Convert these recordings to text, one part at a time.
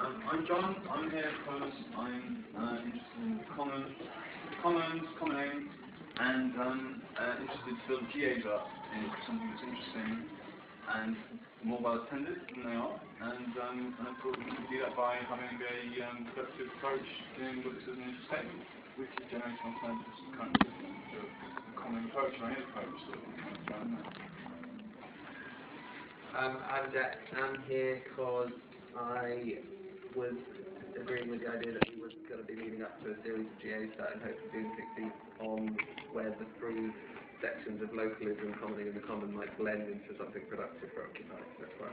I'm John. I'm here because I'm interested in commons, commoning, and interested to build GAs up in something that's interesting and more well attended than they are. And I thought we could do that by having a productive approach in what this is an statement, which is generational alternatives to current system. So a common approach or any approach that comes around that. I'm Jack. I'm here because I was agreeing with the idea that we were going to be leading up to a series of GAs that I hope to do particularly on where the three sections of localism, commoning and the common might blend into something productive for Occupy. That's why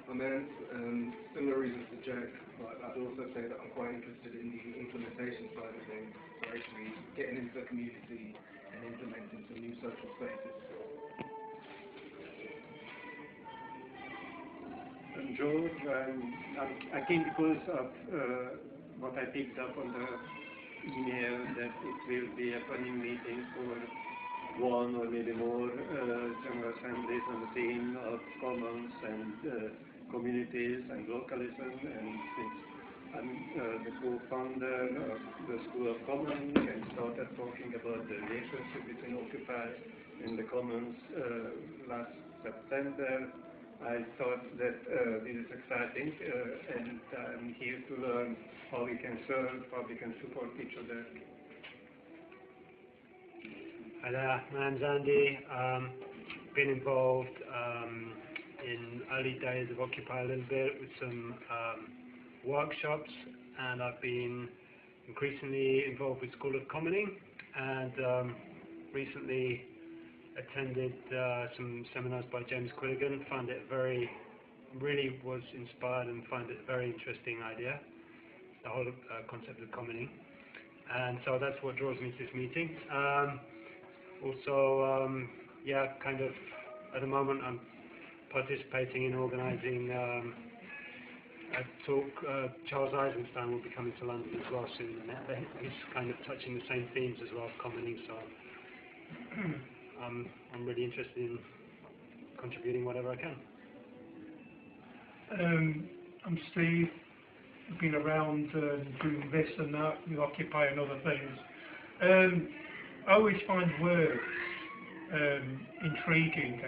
I'm similar reasons to Jack, but I'd also say that I'm quite interested in the implementation side of things, so actually getting into the community and implementing some new social spaces. I'm George. I came because of what I picked up on the email that it will be a planning meeting for one or maybe more general assemblies on the theme of commons and communities and localism, and since I'm the co-founder of the School of Commons and started talking about the relationship between Occupy and the commons last September, I thought that this is exciting and I'm here to learn how we can serve, how we can support each other. Hi there, my name's Andy. Been involved in early days of Occupy a little bit with some workshops, and I've been increasingly involved with School of Commoning, and recently attended some seminars by James Quilligan. Found it really was inspired and find it a very interesting idea, the whole concept of commoning, and so that's what draws me to this meeting. Also, yeah, kind of at the moment I'm participating in organising a talk. Charles Eisenstein will be coming to London as well soon, and he's kind of touching the same themes as well, commoning, so I'm really interested in contributing whatever I can. I'm Steve. I've been around doing this and that with Occupy and other things. I always find words intriguing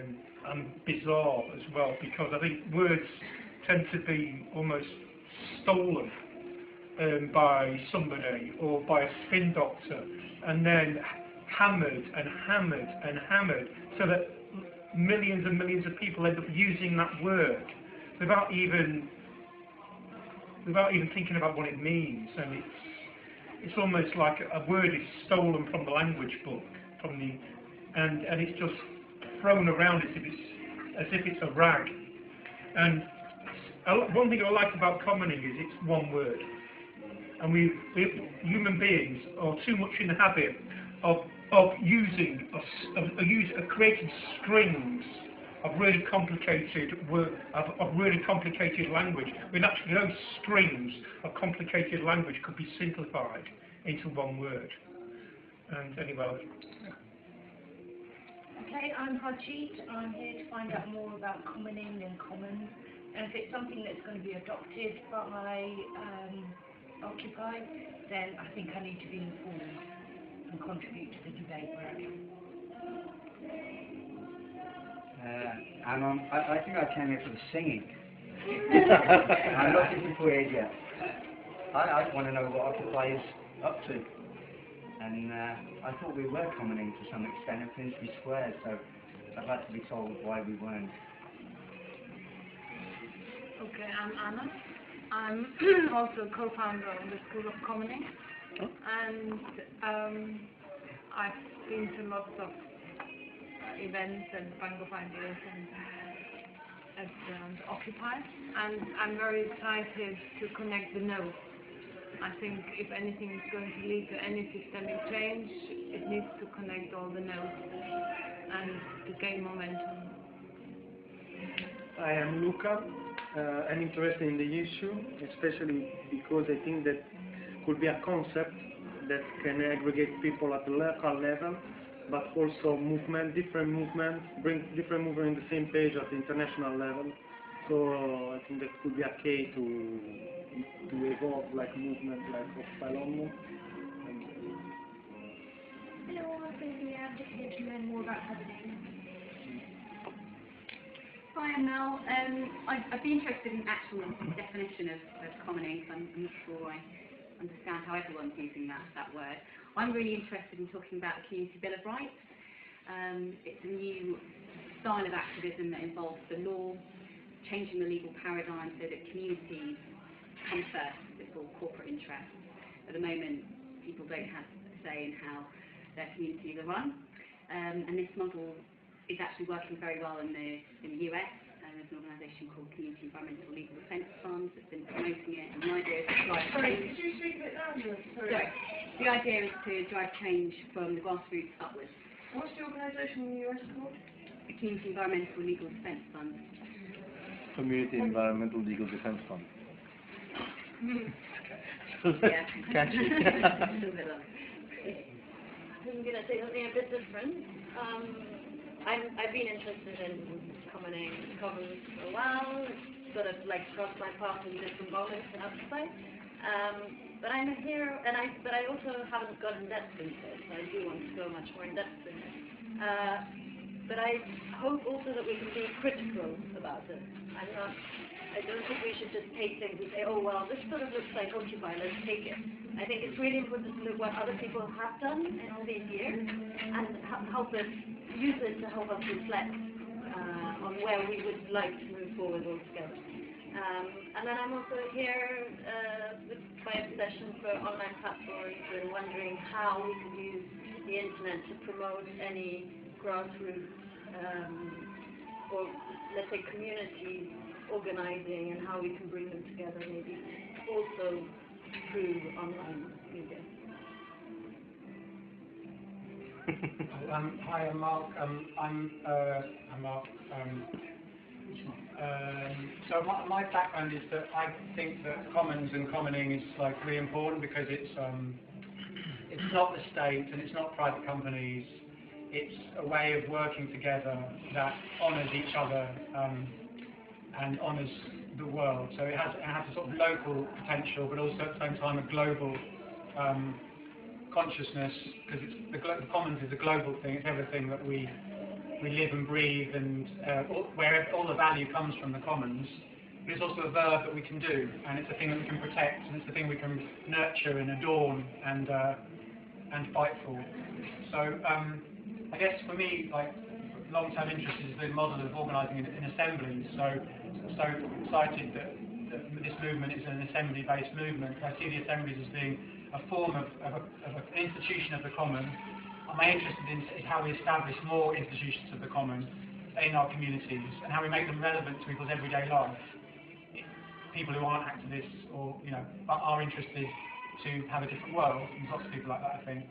and bizarre as well, because I think words tend to be almost stolen by somebody or by a spin doctor, and then hammered and hammered and hammered, so that millions and millions of people end up using that word without even thinking about what it means. And it's almost like a word is stolen from the language book, and it's just thrown around as if it's a rag. And one thing I like about commoning is it's one word, and we human beings are too much in the habit of creating strings of really complicated language, when actually those strings of complicated language could be simplified into one word. And anyway. Okay, I'm Harjeet. I'm here to find out more about commoning and commons, and if it's something that's going to be adopted by Occupy, then I think I need to be informed and contribute to the debate where I can. I think I came here for the singing. I'm not looking for it yet. I want to know what Occupy is up to. And I thought we were commoning to some extent in Finsbury Square, so I'd like to be told why we weren't. Okay, I'm Anna. I'm also co-founder of the School of Commoning, and I've been to lots of events and Bank of Ideas and Occupy, and I'm very excited to connect the nodes. I think if anything is going to lead to any systemic change, it needs to connect all the nodes and to gain momentum. I am Luca. I'm interested in the issue, especially because I think that could be a concept that can aggregate people at the local level but also different movements, bring different movement in the same page at the international level. So I think that could be a key to evolve like movement like OccupyLjubljana. Hello, I'm Prisotnost. I'm just here to learn more about commoning. Hi, I'm Mel. I'd be interested in actual definition of commoning. I'm not sure I understand how everyone's using that word. I'm really interested in talking about the Community Bill of Rights. It's a new style of activism that involves the law, changing the legal paradigm so that communities come first before corporate interests. At the moment, people don't have a say in how their communities are run, and this model is actually working very well in the US. There's an organisation called Community Environmental Legal Defence Fund that's been promoting it, and the idea is to drive change. Could you speak a bit louder? Sorry. The idea is to drive change from the grassroots upwards. What's the organisation in the US called? The Community Environmental Legal Defence Fund. Community Environmental Legal Defence Fund. Yeah. Catchy. A little bit of I'm going to say something a bit different. I've been interested in commons for a while, sort of like crossed my path in different moments in Occupy. But I'm here, but I also haven't got in depth into it, so I do want to go much more in depth in it. But I hope also that we can be critical about it. I don't think we should just take things and say, oh well, this sort of looks like Occupy, let's take it. I think it's really important to look what other people have done in all these years and use it to help us reflect on where we would like to move forward all together. And then I'm also here with my obsession for online platforms and wondering how we could use the internet to promote any grassroots or let's say communities organizing and how we can bring them together maybe also through online media. Hi, I'm Mark. I'm Mark. So my background is that I think that commons and commoning is like really important because it's not the state and it's not private companies. It's a way of working together that honours each other and honours the world. So it has a sort of local potential, but also at the same time a global consciousness, because the commons is a global thing. It's everything that we live and breathe, and where all the value comes from the commons. But it's also a verb that we can do, and it's a thing that we can protect, and it's a thing we can nurture and adorn and fight for. So I guess for me, like long-term interest is the model of organising in assemblies. So excited that this movement is an assembly-based movement. I see the assemblies as being a form of an institution of the common. My interest is how we establish more institutions of the common in our communities and how we make them relevant to people's everyday life. People who aren't activists or are interested to have a different world. There's lots of people like that, I think.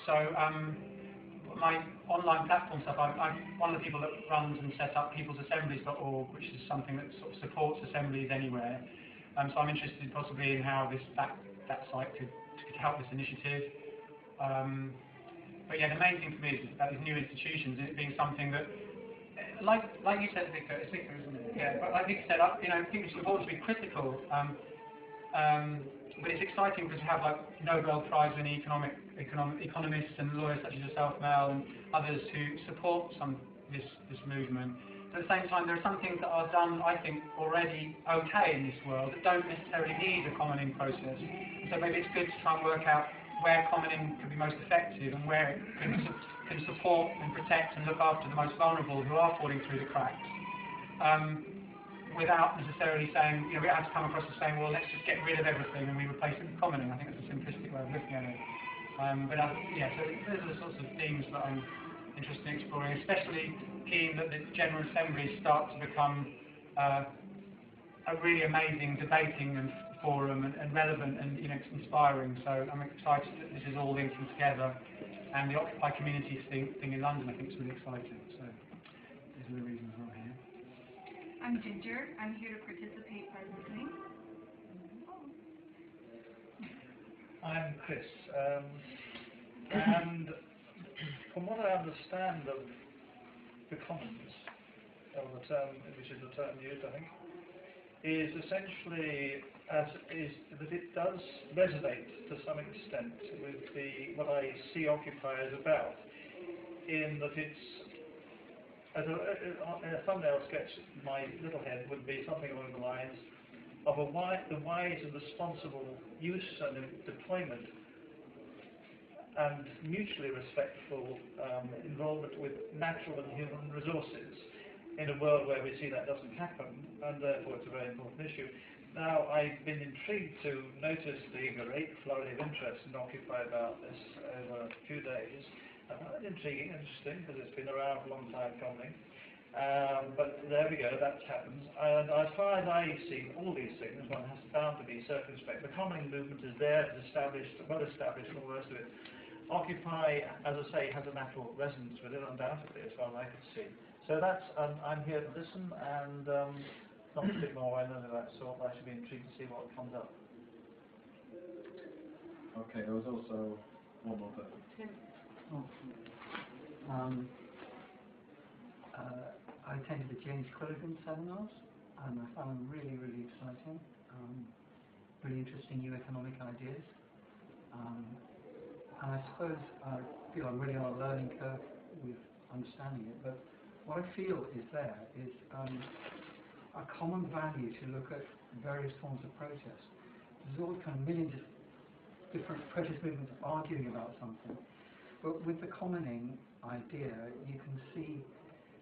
So my online platform stuff, I'm one of the people that runs and sets up peoplesassemblies.org, which is something that sort of supports assemblies anywhere. So I'm interested possibly in how that site could help this initiative. But yeah, the main thing for me is about these new institutions and it being something that, like you said, Victor, it's Victor, isn't it? Yeah. But like Victor said, I think it's important to be critical. But it's exciting because you have like Nobel Prize-winning economists and lawyers such as yourself, Mel, and others who support this movement. But at the same time, there are some things that are done, I think, already okay in this world that don't necessarily need a commoning process. So maybe it's good to try and work out where commoning can be most effective and where it can support and protect and look after the most vulnerable who are falling through the cracks. Without necessarily saying, we have to come across as saying, well, let's just get rid of everything and we replace it with commoning. I think that's a simplistic way of looking at it. So those are the sorts of themes that I'm interested in exploring, especially keen that the General Assemblies start to become a really amazing debating and forum and relevant and inspiring. So I'm excited that this is all linking together, and the Occupy community thing in London I think is really exciting. So these are the reasons I'm here. I'm Ginger. I'm here to participate presently. I'm Chris. And from what I understand of the commons, or the term, which is the term used, I think, is essentially that it does resonate to some extent with what I see Occupy as about, in that it's, as a thumbnail sketch, my little head would be something along the lines of the wise and responsible use and deployment and mutually respectful involvement with natural and human resources in a world where we see that doesn't happen, and therefore it's a very important issue. Now, I've been intrigued to notice the great flurry of interest in Occupy about this over a few days. I find it intriguing, interesting, because it's been around for a long time coming. But there we go, that happens. And as far as I see all these things, one has bound to be circumspect. The commoning movement is there, it's established, well established, and all the rest of it. Occupy, as I say, has a natural resonance with it, undoubtedly, as far as I could see. So that's, I'm here to listen, and not to stick more or anything of that sort. I should be intrigued to see what comes up. Okay, there was also one more person. Tim. I attended the James Quilligan seminars, and I found them really, really exciting. Really interesting new economic ideas. And I suppose I feel I'm really on a learning curve with understanding it, but what I feel is a common value to look at various forms of protest. There's always kind of millions of different protest movements arguing about something, but with the commoning idea, you can see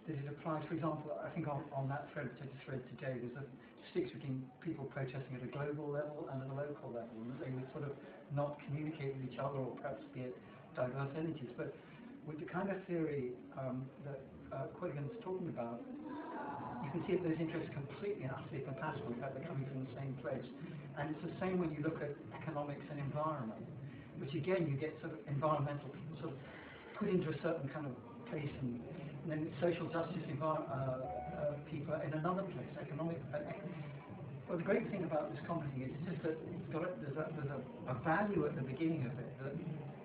that it applies. For example, I think on that particular thread today, there's a distinction between people protesting at a global level and at a local level, and that they would sort of not communicate with each other or perhaps be at diverse energies. But with the kind of theory that Quilligan's talking about, you can see that those interests are completely and utterly compatible. In fact, they're coming from the same place. And it's the same when you look at economics and environment, which again, you get sort of environmental people sort of put into a certain kind of place, and then social justice people are in another place, economic. Well, the great thing about this commenting is just that there's a value at the beginning of it that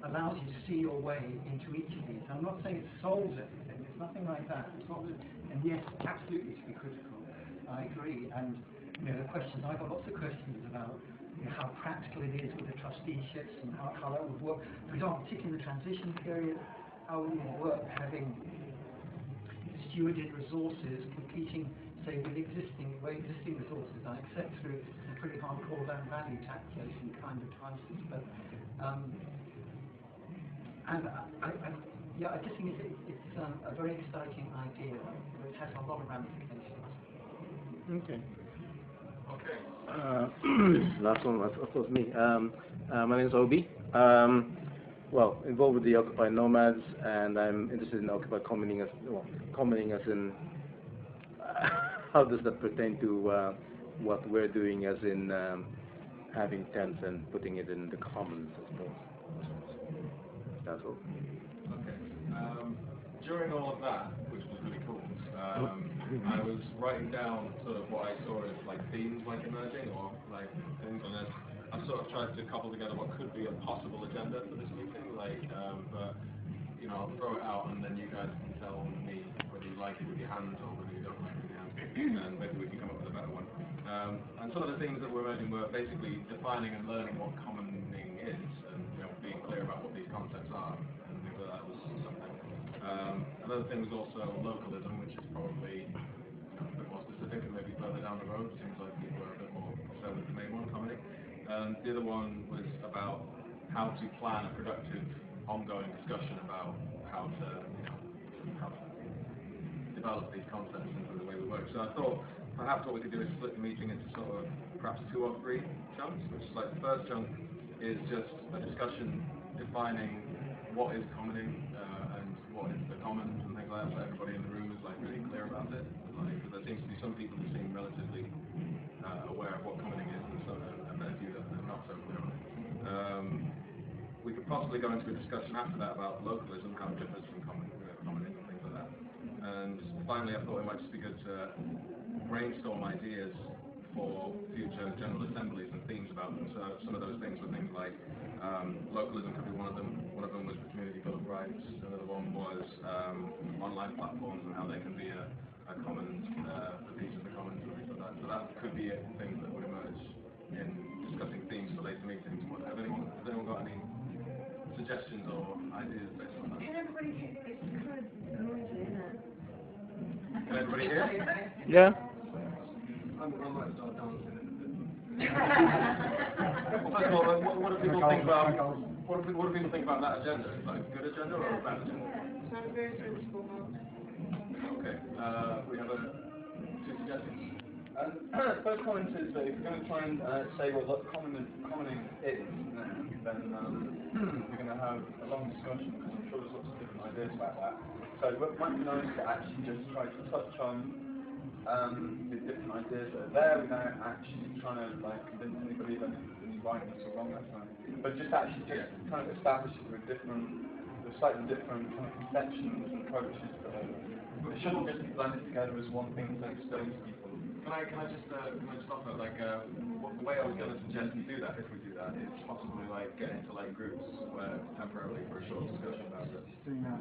allows you to see your way into each of these. I'm not saying it solves everything, it's nothing like that. It's not, and yes, absolutely to be critical, I agree. And the questions, I've got lots of questions about how practical it is with the trusteeships and how that would work. For example, particularly in the transition period, how it would work having stewarded resources competing, say, with existing resources, I accept through a pretty hardcore land value taxation kind of crisis. But and I just think it's a very exciting idea, which has a lot of ramifications. Okay. Last one, of course, me. My name is Obi. Well, involved with the Occupy Nomads, and I'm interested in Occupy commoning as in how does that pertain to what we're doing, as in having tents and putting it in the commons, I suppose. That's all. Okay. During all of that, which was really cool, I was writing down sort of what I saw as like themes like emerging, or like things, and then I sort of tried to couple together what could be a possible agenda for this meeting, like, but I'll throw it out, and then you guys can tell me whether you like it with your hands or whether you don't like it with your hands, and maybe we can come up with a better one. And some of the things that were emerging were basically defining and learning what commoning is, and being clear about what these concepts are, and I think that was something. Another thing was also localism, which is probably a bit more specific and maybe further down the road. Seems like people are a bit more concerned with the main one, commoning. The other one was about how to plan a productive, ongoing discussion about how to develop these concepts into the way we work. So I thought perhaps what we could do is split the meeting into sort of perhaps 2 or 3 chunks, which is like the first chunk is just a discussion defining what is commoning and what is the commons and things like that, so everybody in the room is like really clear about it. Like, there seems to be some people who seem relatively aware of what commoning is, and so a fair few that are not so clear on it. We could possibly go into a discussion after that about localism, how it differs from commoning and things like that. And finally, I thought it might just be good to brainstorm ideas for future General Assemblies and themes about them. So some of those things were things like localism could be one of them. One of them was the Community Bill of Rights. Another one was online platforms and how they can be a common, a piece of the commons and things like that. So that could be a thing that would emerge in discussing themes for later meetings. Has anyone got any suggestions or ideas based on that? Can everybody hear? It's kind of noisy, isn't it? Can everybody hear? Yeah. I might start dancing in a bit. Well, first of all, what do people think about? What do people think about that agenda? Is that a good agenda or a bad agenda? Sounds very sensible. Okay. We have two suggestions. First comment is that if you're going to try and say what commoning is, then we're going to have a long discussion because I'm sure there's lots of different ideas about that. So it might be nice to actually just try to touch on the different ideas that are there without actually trying to convince anybody of any rightness or wrongness, but just actually kind of establish that there are slightly different kind of conceptions and approaches to it. It shouldn't just be blended together as one thing to explain to people. Can I just stop at the way I was going to suggest we do that, if we do that, is possibly get into groups where temporarily for a short discussion about it. Yeah.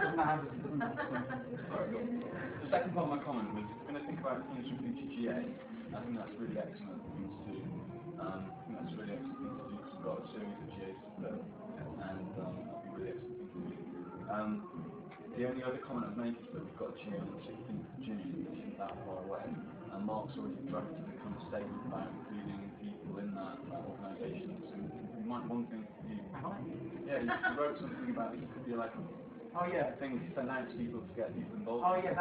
The second part of my comment was if we're going to think about things from future GA, I think that's really excellent thing to do. We've got a series of GAs and that'd be really excellent thing to do. The only other comment I've made is that we've got a GA on the 16th of June, which isn't that far away, and Mark's already drafted a kind of statement about including people in that organisation. So you might one thing you wrote something about it. It could be thing to send out to people to get people involved. Oh yeah,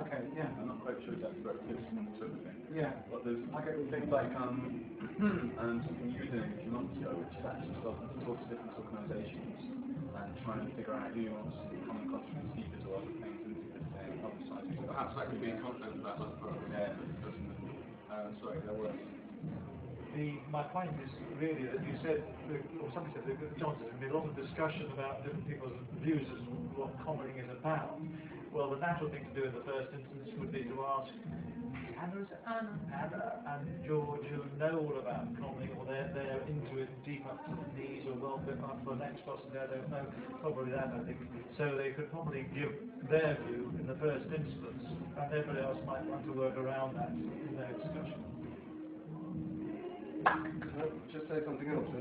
okay, yeah. I'm not quite sure exactly what it is, sort of thing. Yeah. But there's things like something you were doing a few months ago, which is actually starting to talk to different organisations and trying to figure out who wants to become contributing speakers or other things into this thing, publicising. Perhaps that could be in content of that last program. Yeah, sorry, there was. My point is really that you said, or somebody said, that John said, there's a lot of discussion about different people's views as to what commoning is about. Well, the natural thing to do in the first instance would be to ask Anna and George, who know all about commoning, or they're into it deep up to the knees, or well bit up for the next person there, don't know, probably that I think. So they could probably give their view in the first instance, and everybody else might want to work around that in their discussion. Just say something else, as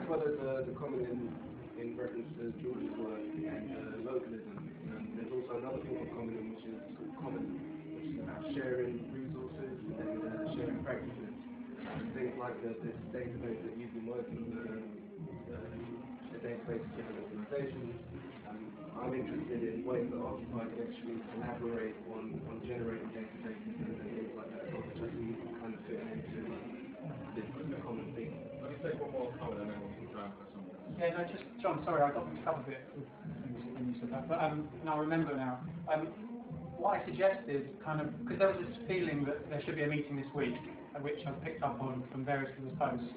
well as the comment in reference to George's work and localism, and there's also another form of commoning which is common, which is about sharing resources and sharing practices, and things like this database that you've been working with, the database of different organisations. I'm interested in ways that Occupy can actually collaborate on generating databases and things like that, which I think kind of fit into this common thing. Let me take one more comment and then we can try and put something. Yeah, no, just, John, sorry, I got mixed up a bit with things when you said that, but now I remember now. What I suggested, because there was this feeling that there should be a meeting this week, which I picked up on from various people's posts,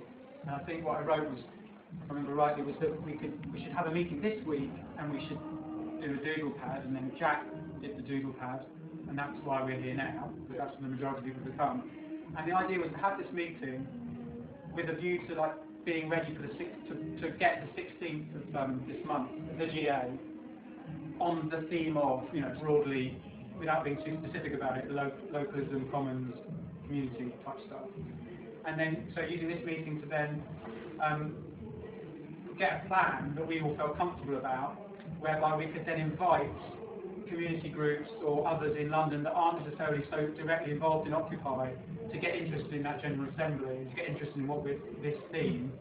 and I think what I wrote was, if I remember rightly, was that we should have a meeting this week, and we should do a doodle pad, and then Jack did the doodle pad, and that's why we're here now, because that's when the majority of people have come. And the idea was to have this meeting with a view to being ready for to get the 16th of this month, the GA, on the theme of, broadly, without being too specific about it, localism, commons, community type stuff. And then, so using this meeting to then get a plan that we all felt comfortable about, whereby we could then invite community groups or others in London that aren't necessarily so directly involved in Occupy to get interested in that General Assembly, to get interested in this theme,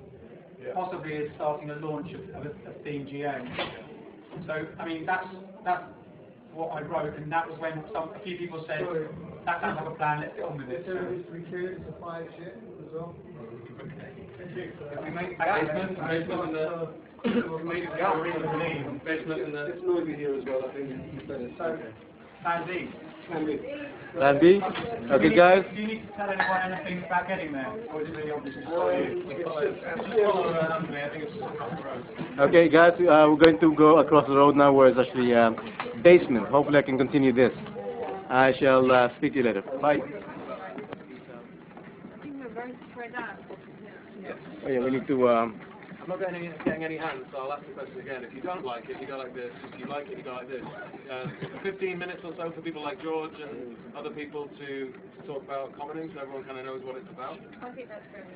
possibly as starting a launch of a theme GA. So, I mean, that's what I wrote, and that was when a few people said, that sounds like a plan, let's get on with it. Is there a history curious to 5 shit as well? We make It's noisy here as well, I think it's better. So, Plan B. Plan B? Okay, guys. Do you need to tell anyone anything about getting there, or is it really obvious to you? Okay, guys, we're going to go across the road now, where it's actually basement. Hopefully I can continue this. I shall speak to you later. Bye. I think we're very spread out. Oh yeah, we need to... I'm not getting any hands, so I'll ask the question again. If you don't like it, you go like this. If you like it, you go like this. 15 minutes or so for people like George and other people to talk about commenting, so everyone kind of knows what it's about. I think that's very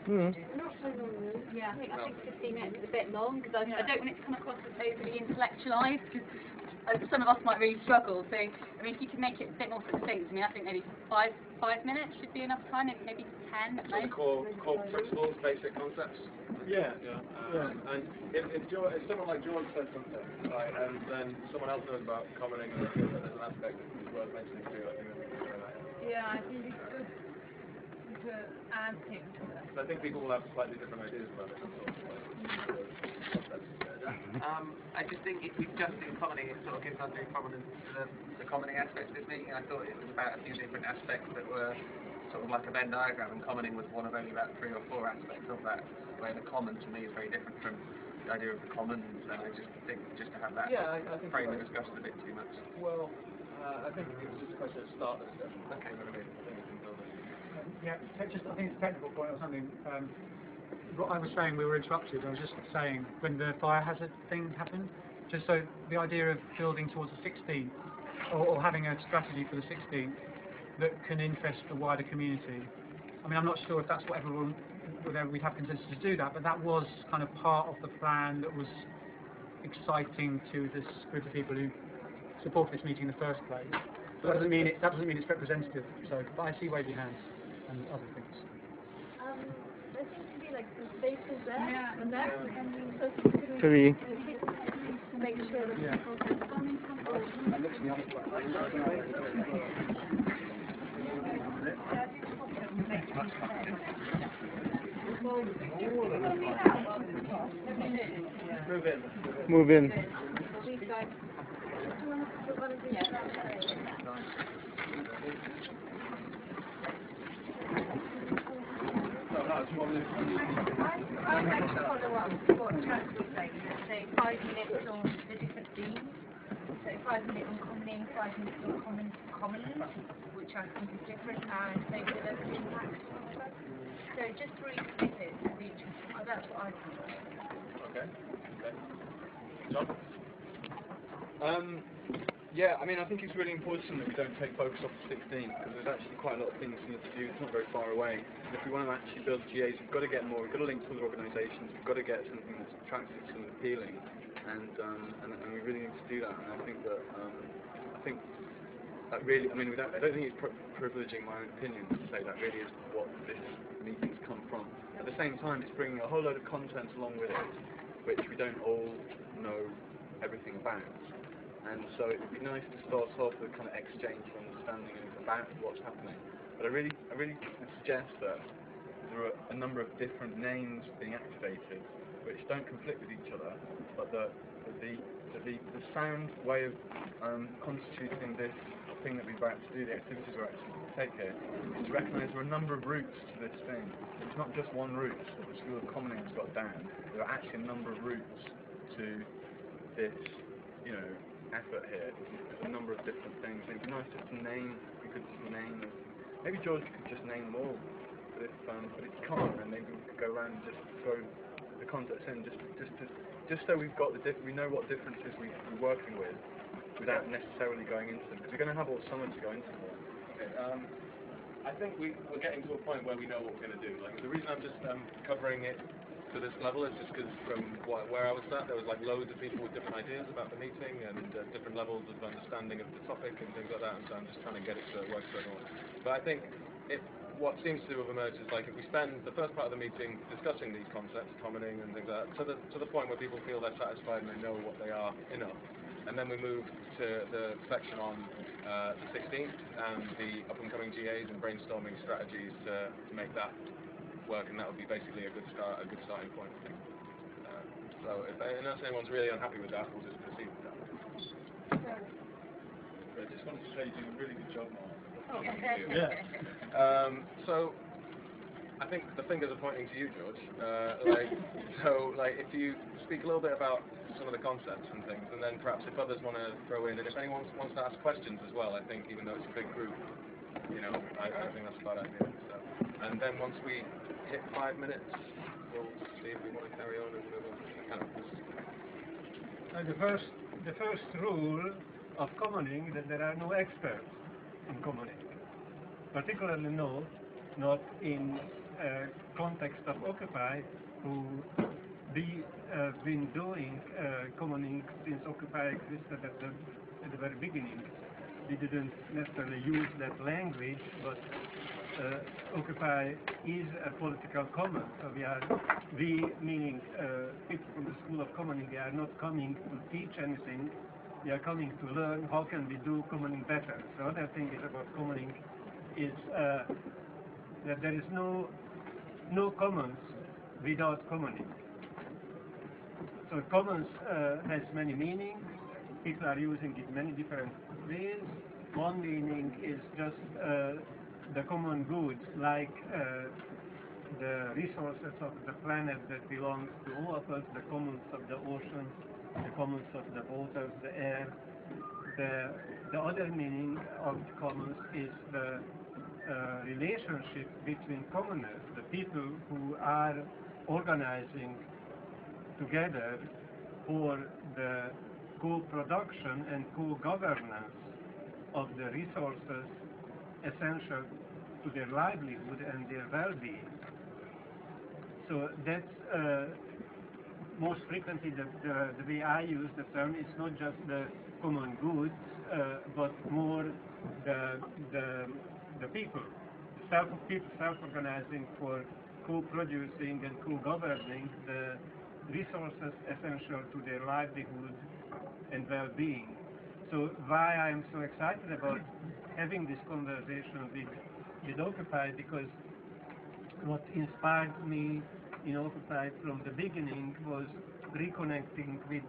Mm. Not so long, really. Yeah, I think 15 minutes is a bit long because I don't want it to come across as overly intellectualised because some of us might really struggle. So, I mean, if you can make it a bit more succinct, I mean, I think maybe five minutes should be enough time, maybe 10 at most. Core principles, basic concepts. Yeah. And if someone like George says something, right, and then someone else knows about commenting and feels that there's an aspect that's worth mentioning too, I think that's very nice. Yeah, I think it's good to add things to that. I think people will have slightly different ideas about it. I just think if we just do commenting, it sort of gives undue prominence to the commenting aspect of this meeting. I thought it was about a few different aspects that were sort of like a Venn diagram, and commenting was one of only about 3 or 4 aspects of that, where the common to me is very different from the idea of the commons, and I just think just to have that I think frame the discussion a bit too much. Well, I think it's just a question of start the discussion. Okay. You know what I mean? I think we can build it. Yeah, I think it's a technical point or something. What I was saying, we were interrupted. I was just saying when the fire hazard thing happened, just so the idea of building towards the 16th or having a strategy for the 16th that can interest the wider community. I mean, I'm not sure if that's what whether we'd have consensus to do that, but that was kind of part of the plan that was exciting to this group of people who support this meeting in the first place. But that doesn't mean it's representative. So, but I see wavy hands and other things. There seems to be like some spaces there and there. So Three. make sure that people can come in Move in. I'd like to follow up what Chad was saying, say 5 minutes on the different themes. So 5 minutes on commenting, 5 minutes on commons, which I think is different, and maybe the local impact. So just 3 snippets of each. That's what I think. Okay. John? Yeah, I mean, I think it's really important that we don't take focus off the 16th, because there's actually quite a lot of things we need to do. It's not very far away. And if we want to actually build GAs, we've got to get more. We've got to link to other organisations. We've got to get something that's attractive and appealing, and we really need to do that. And I think that really, I mean, I don't think it's privileging my own opinion to say that really is what this meeting's come from. At the same time, it's bringing a whole load of content along with it, which we don't all know everything about. And so it would be nice to start off with kind of exchange of understanding about what's happening. But I really would suggest that there are a number of different names being activated which don't conflict with each other, but the sound way of constituting this thing that we're about to do, the activities we're actually going to take here, is to recognise there are a number of routes to this thing. It's not just one route that the School of Commenting's got down. There are actually a number of routes to this, effort here. There's a number of different things. It'd be nice just to name. We could just name. Maybe George could just name them all. But if he can't, then maybe we could go around and just throw the concepts in, just so we've got we know what differences we're working with, without necessarily going into them. Because we're going to have all summer to go into them. Okay, I think we're getting to a point where we know what we're going to do. Like the reason I'm just covering it to this level is just because from where I was at, there was like loads of people with different ideas about the meeting and different levels of understanding of the topic and things like that, and so I'm just trying to get it to work for everyone. But I think what seems to have emerged is like if we spend the first part of the meeting discussing these concepts, commenting and things like that, to the point where people feel they're satisfied and they know what they are enough, and then we move to the section on the 16th and the up-and-coming GAs and brainstorming strategies to make that work, and that would be basically a good starting point, I think. So unless anyone's really unhappy with that, we'll just proceed with that. I just wanted to say you do a really good job, Mark. So I think the fingers are pointing to you, George. If you speak a little bit about some of the concepts and things, and then perhaps if others want to throw in, and if anyone wants to ask questions as well, I think even though it's a big group, I think that's a bad idea. So, and then once we hit 5 minutes, we'll see if we want to carry on and move on to the campus. The first rule of commoning is that there are no experts in commoning, particularly not in context of Occupy, who been doing commoning since Occupy existed at the very beginning. We didn't necessarily use that language, but Occupy is a political common. So we meaning people from the School of Commoning, they are not coming to teach anything. We are coming to learn how can we do commoning better. The other thing is about commoning is that there is no commons without commoning. So commons has many meanings. People are using it many different ways. One meaning is just the common goods, like the resources of the planet that belongs to all of us, the commons of the ocean, the commons of the waters, the air. The other meaning of commons is the relationship between commoners, the people who are organizing together for the co-production and co-governance of the resources essential to their livelihood and their well-being. So that's most frequently the way I use the term. It's not just the common goods, but more the people, people self-organizing for co-producing and co-governing the resources essential to their livelihood and well-being. So why I'm so excited about having this conversation with Occupy, because what inspired me in Occupy from the beginning was reconnecting with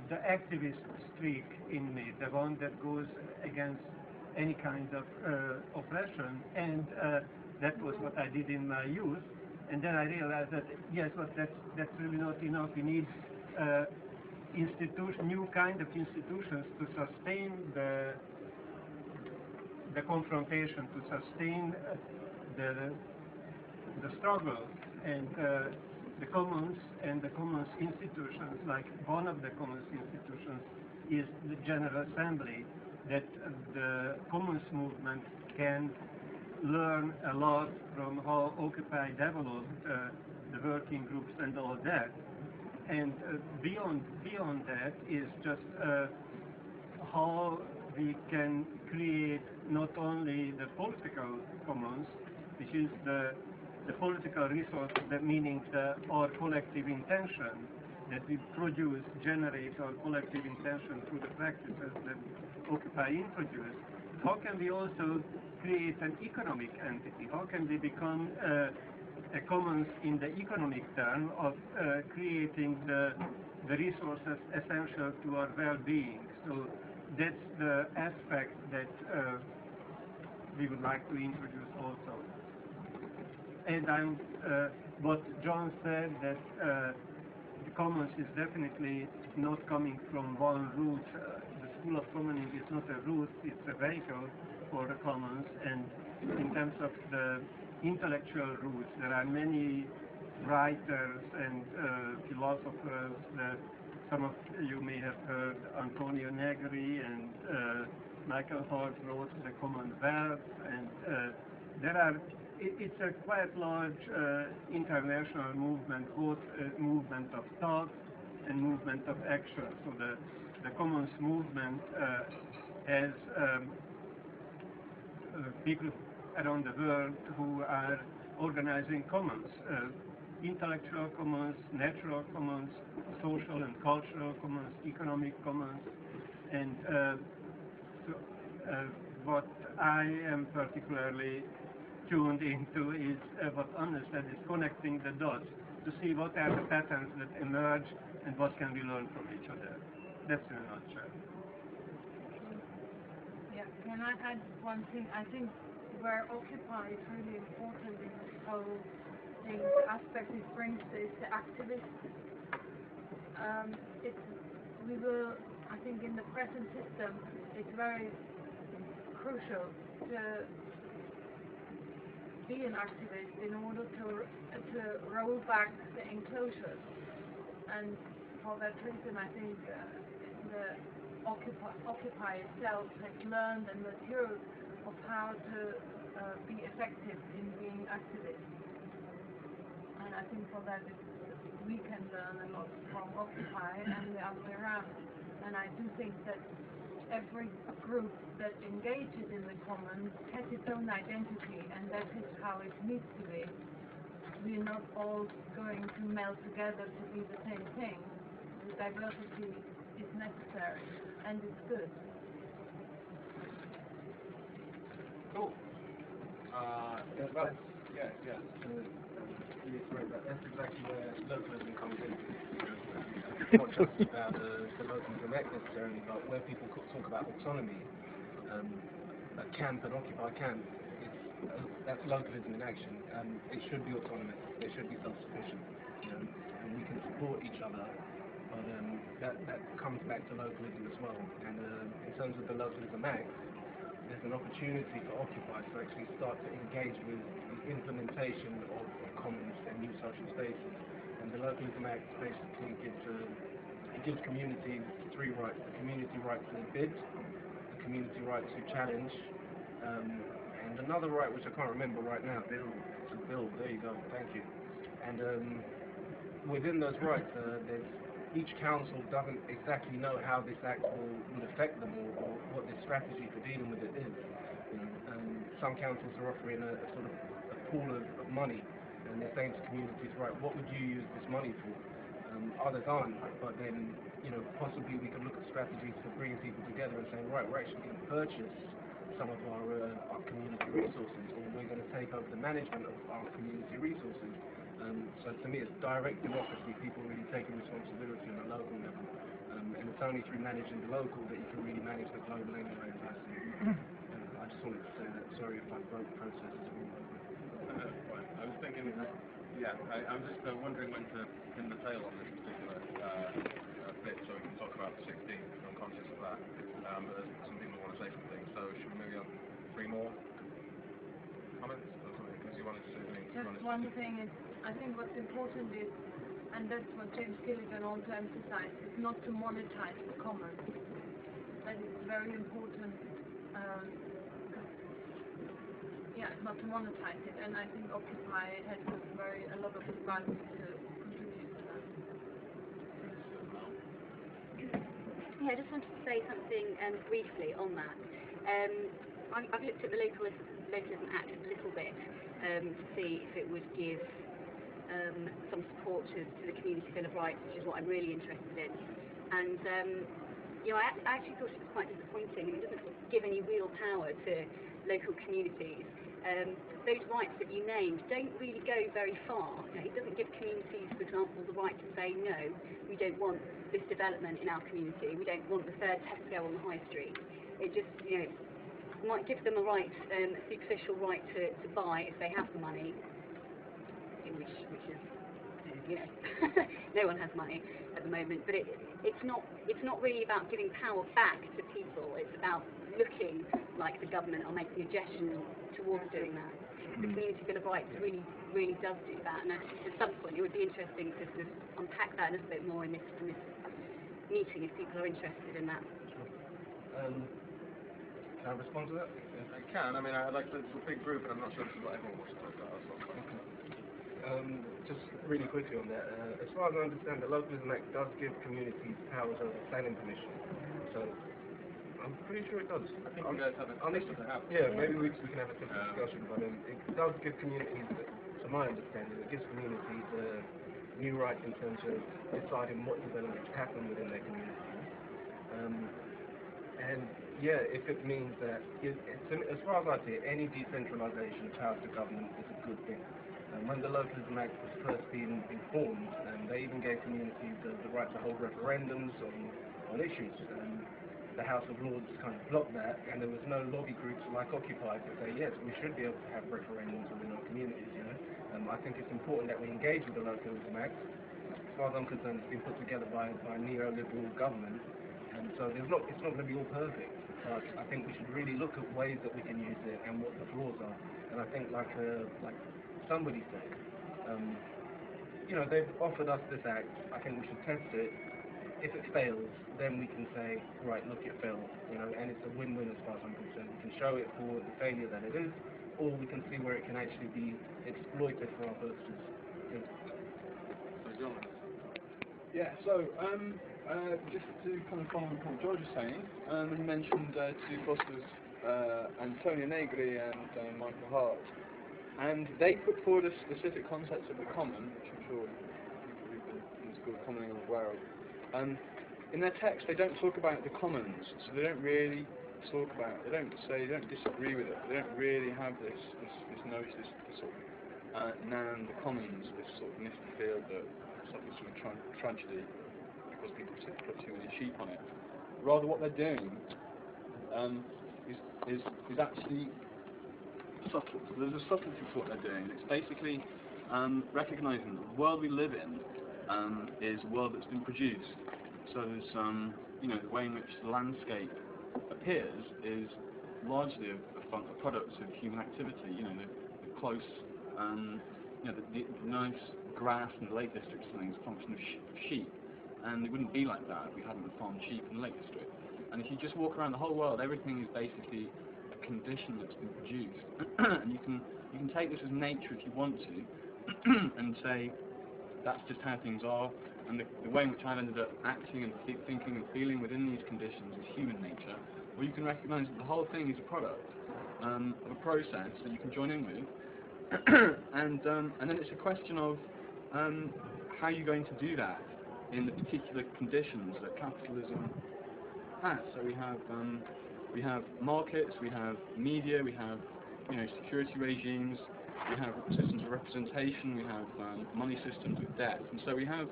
the activist streak in me, the one that goes against any kind of oppression, and that was what I did in my youth. And then I realized that yes, but that's really not enough. We need new kind of institutions to sustain the confrontation, to sustain the struggle, and the commons and the commons institutions. Like one of the commons institutions is the General Assembly, that the commons movement can learn a lot from how Occupy developed the working groups and all that. And beyond that is just how we can create not only the political commons, which is the political resource, that meaning our collective intention that we produce, generate our collective intention through the practices that Occupy introduced. How can we also create an economic entity? How can we become a commons in the economic term of creating the resources essential to our well-being? So that's the aspect that we would like to introduce also. And what John said, that the commons is definitely not coming from one root. The School of Commoning is not a root, it's a vehicle for the commons. And in terms of the intellectual roots, there are many writers and philosophers that some of you may have heard. Antonio Negri and Michael Hart wrote The Commonwealth, and it's a quite large international movement, both movement of thought and movement of action. So the commons movement has people around the world who are organizing commons, intellectual commons, natural commons, social and cultural commons, economic commons. And what I am particularly tuned into is what Anna said, is connecting the dots to see what are the patterns that emerge and what can we learn from each other. That's in a nutshell. Yeah, can I add one thing? I think where Occupy is really important in this whole thing, aspect it brings is the activists. I think in the present system, it's very crucial to be an activist in order to roll back the enclosures. And for that reason, I think the Occupy itself has learned and matured of how to be effective in being activists. And I think for that we can learn a lot from Occupy and the other way around. And I do think that every group that engages in the commons has its own identity, and that is how it needs to be. We're not all going to meld together to be the same thing. The diversity is necessary, and it's good. Cool. That's exactly where localism comes in. Not just about the localism act necessarily, but where people talk about autonomy, a camp, an Occupy camp, that's localism in action. It should be autonomous, it should be self-sufficient, and we can support each other, but that comes back to localism as well. And in terms of the Localism Act, there's an opportunity for occupiers to actually start to engage with the implementation of commons and new social spaces. And the Localism Act basically gives communities three rights: the community right to bid, the community right to challenge, and another right which I can't remember right now. Bill. There you go. Thank you. And within those rights, each council doesn't exactly know how this act would affect them or what the strategy for dealing with it is. Some councils are offering a sort of a pool of money, and they're saying to communities, right, what would you use this money for? Others aren't, but then, possibly we can look at strategies for bringing people together and saying, right, we're actually going to purchase some of our community resources, or we're going to take over the management of our community resources. So to me, it's direct democracy, people really taking responsibility on the local level. And it's only through managing the local that you can really manage the global anyway. I just wanted to say that. Sorry if I broke processes. I was thinking, I'm just wondering when to pin the tail on this particular bit so we can talk about the 16th. I'm conscious of that. But there's some people who want to say something. So should we maybe have 3 more comments? Or something? Because you wanted to say something. Just one thing is, I think what's important is, and that's what James Gilligan also emphasized, is not to monetize the commons. That is very important. Not to monetize it, and I think Occupy has a lot of advantage to contribute to that. Yeah, I just wanted to say something briefly on that. I've looked at the Localism Act a little bit to see if it would give some support to the Community Bill of Rights, which is what I'm really interested in. And I actually thought it was quite disappointing, and it doesn't give any real power to local communities. Those rights that you named don't really go very far. It doesn't give communities, for example, the right to say, no, we don't want this development in our community, we don't want the third Tesco on the high street. It just, might give them a right, a superficial right to buy if they have the money, which is, no one has money at the moment, but it's not really about giving power back to people. It's about looking like the government are making a gesture towards doing that. The Community Bill of Rights really does do that, and at some point it would be interesting to sort of unpack that a little bit more in this meeting if people are interested in that. Can I respond to that? I can. I mean, it's a big group, and I'm not sure this is what everyone wants to talk about. Just really quickly on that, as far as I understand, the Localism Act does give communities powers over planning permission. So I'm pretty sure it does. I think you guys have a maybe we can have a simple discussion, but it does give communities, to my understanding, it gives communities new rights in terms of deciding what development should happen within their communities. And if it means that, as far as I see it, any decentralisation of powers to government is a good thing. And when the Localism Act was first being formed, they even gave communities the right to hold referendums on issues. the House of Lords kind of blocked that, and there was no lobby groups like Occupy to say, yes, we should be able to have referendums within our communities, you know. I think it's important that we engage with the Localism Act. As far as I'm concerned, it's been put together by a neoliberal government, and so it's not going to be all perfect, but I think we should really look at ways that we can use it and what the flaws are. And I think, like somebody said, you know, they've offered us this act, I think we should test it. If it fails, then we can say, right, look, it failed, you know, and it's a win-win as far as I'm concerned. We can show it for the failure that it is, or we can see where it can actually be exploited for our purposes. Yeah, so just to kind of follow on what George was saying, he mentioned two philosophers, Antonio Negri and Michael Hart, and they put forward a specific concept of the common, which I'm sure people in the School of Commoning are aware of. In their text, they don't talk about the commons, so they don't really talk about it. They don't disagree with it. They don't really have this notion, this sort of noun, the commons, this sort of misty field that something sort of tragedy because people put too many sheep on it. Rather, what they're doing is actually subtle. So there's a subtlety to what they're doing. It's basically recognizing that the world we live in is a world that's been produced. So there's, you know, the way in which the landscape appears is largely a product of human activity. You know, the close, you know, the nice grass in the Lake District is something that's a function of sheep, and it wouldn't be like that if we hadn't farmed sheep in the Lake District. And if you just walk around the whole world, everything is basically a condition that's been produced, and you can take this as nature if you want to, and say that's just how things are. And the way in which I've ended up acting and thinking and feeling within these conditions is human nature, or you can recognise that the whole thing is a product of a process that you can join in with, and then it's a question of how you're going to do that in the particular conditions that capitalism has. So we have markets, we have media, we have, you know, security regimes, we have systems of representation, we have money systems with debt, and so we have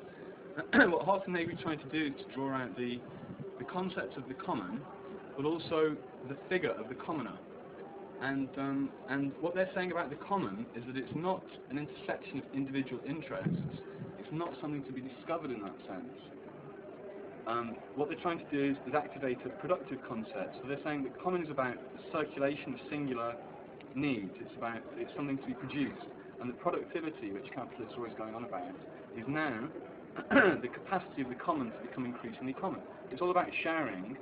what Hart and Negri trying to do is to draw out the concept of the common, but also the figure of the commoner. And what they're saying about the common is that it's not an intersection of individual interests. It's not something to be discovered in that sense. What they're trying to do is activate a productive concept. So they're saying that common is about circulation of singular needs. It's something to be produced, and the productivity, which capitalists are always going on about, is now the capacity of the common to become increasingly common. It's all about sharing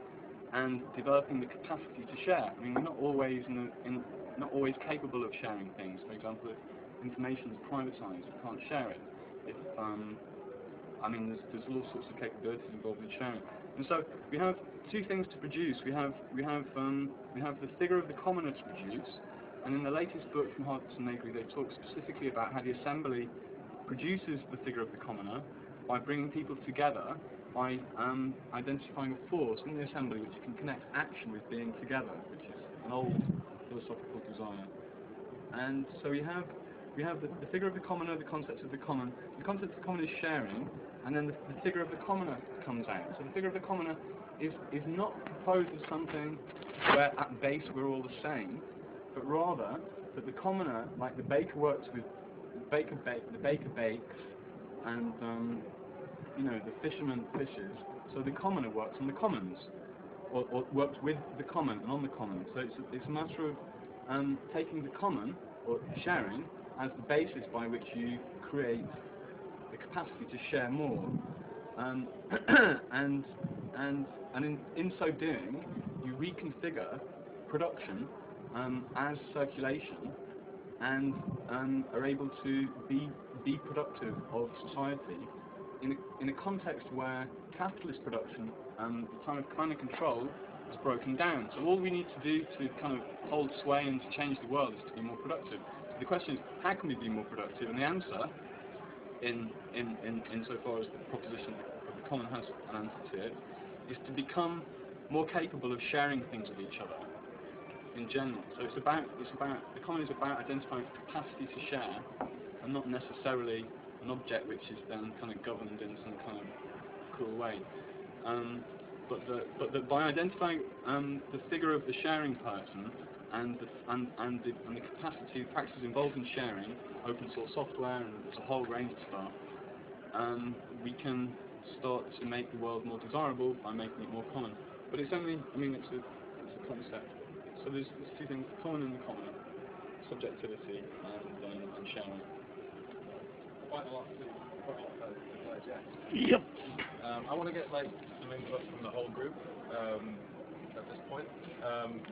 and developing the capacity to share. I mean, we're not always not always capable of sharing things. For example, if information is privatised, we can't share it. If I mean, there's all sorts of capabilities involved in sharing. And so we have two things to produce. We have the figure of the commoner to produce, and in the latest book from Hart and Negri, they talk specifically about how the assembly produces the figure of the commoner by bringing people together, by identifying a force in the assembly which can connect action with being together, which is an old philosophical desire. And so we have the figure of the commoner, the concept of the common. The concept of the common is sharing, and then the figure of the commoner comes out. So the figure of the commoner is not proposed as something where at base we're all the same, but rather that the commoner, like the baker works with the baker bakes, and you know, the fisherman fishes. So the commoner works on the commons, or works with the common and on the common. So it's a matter of taking the common, or sharing, as the basis by which you create the capacity to share more, and in so doing, you reconfigure production as circulation, and are able to be productive of society in a context where capitalist production, the kind of control, is broken down. So all we need to do to kind of hold sway and to change the world is to be more productive. So the question is, how can we be more productive? And the answer, insofar as the proposition of the common has an answer to it, is to become more capable of sharing things with each other in general. So the common is about identifying capacity to share, and not necessarily an object which is then kind of governed in some kind of cruel way. but by identifying the figure of the sharing person and the capacity of practices involved in sharing open source software, and there's a whole range of stuff, we can start to make the world more desirable by making it more common. But it's only, I mean, it's a concept. So there's two things: the common and the common, subjectivity and sharing. Quite a lot to digest. Yep. I want to get like some input from the whole group at this point.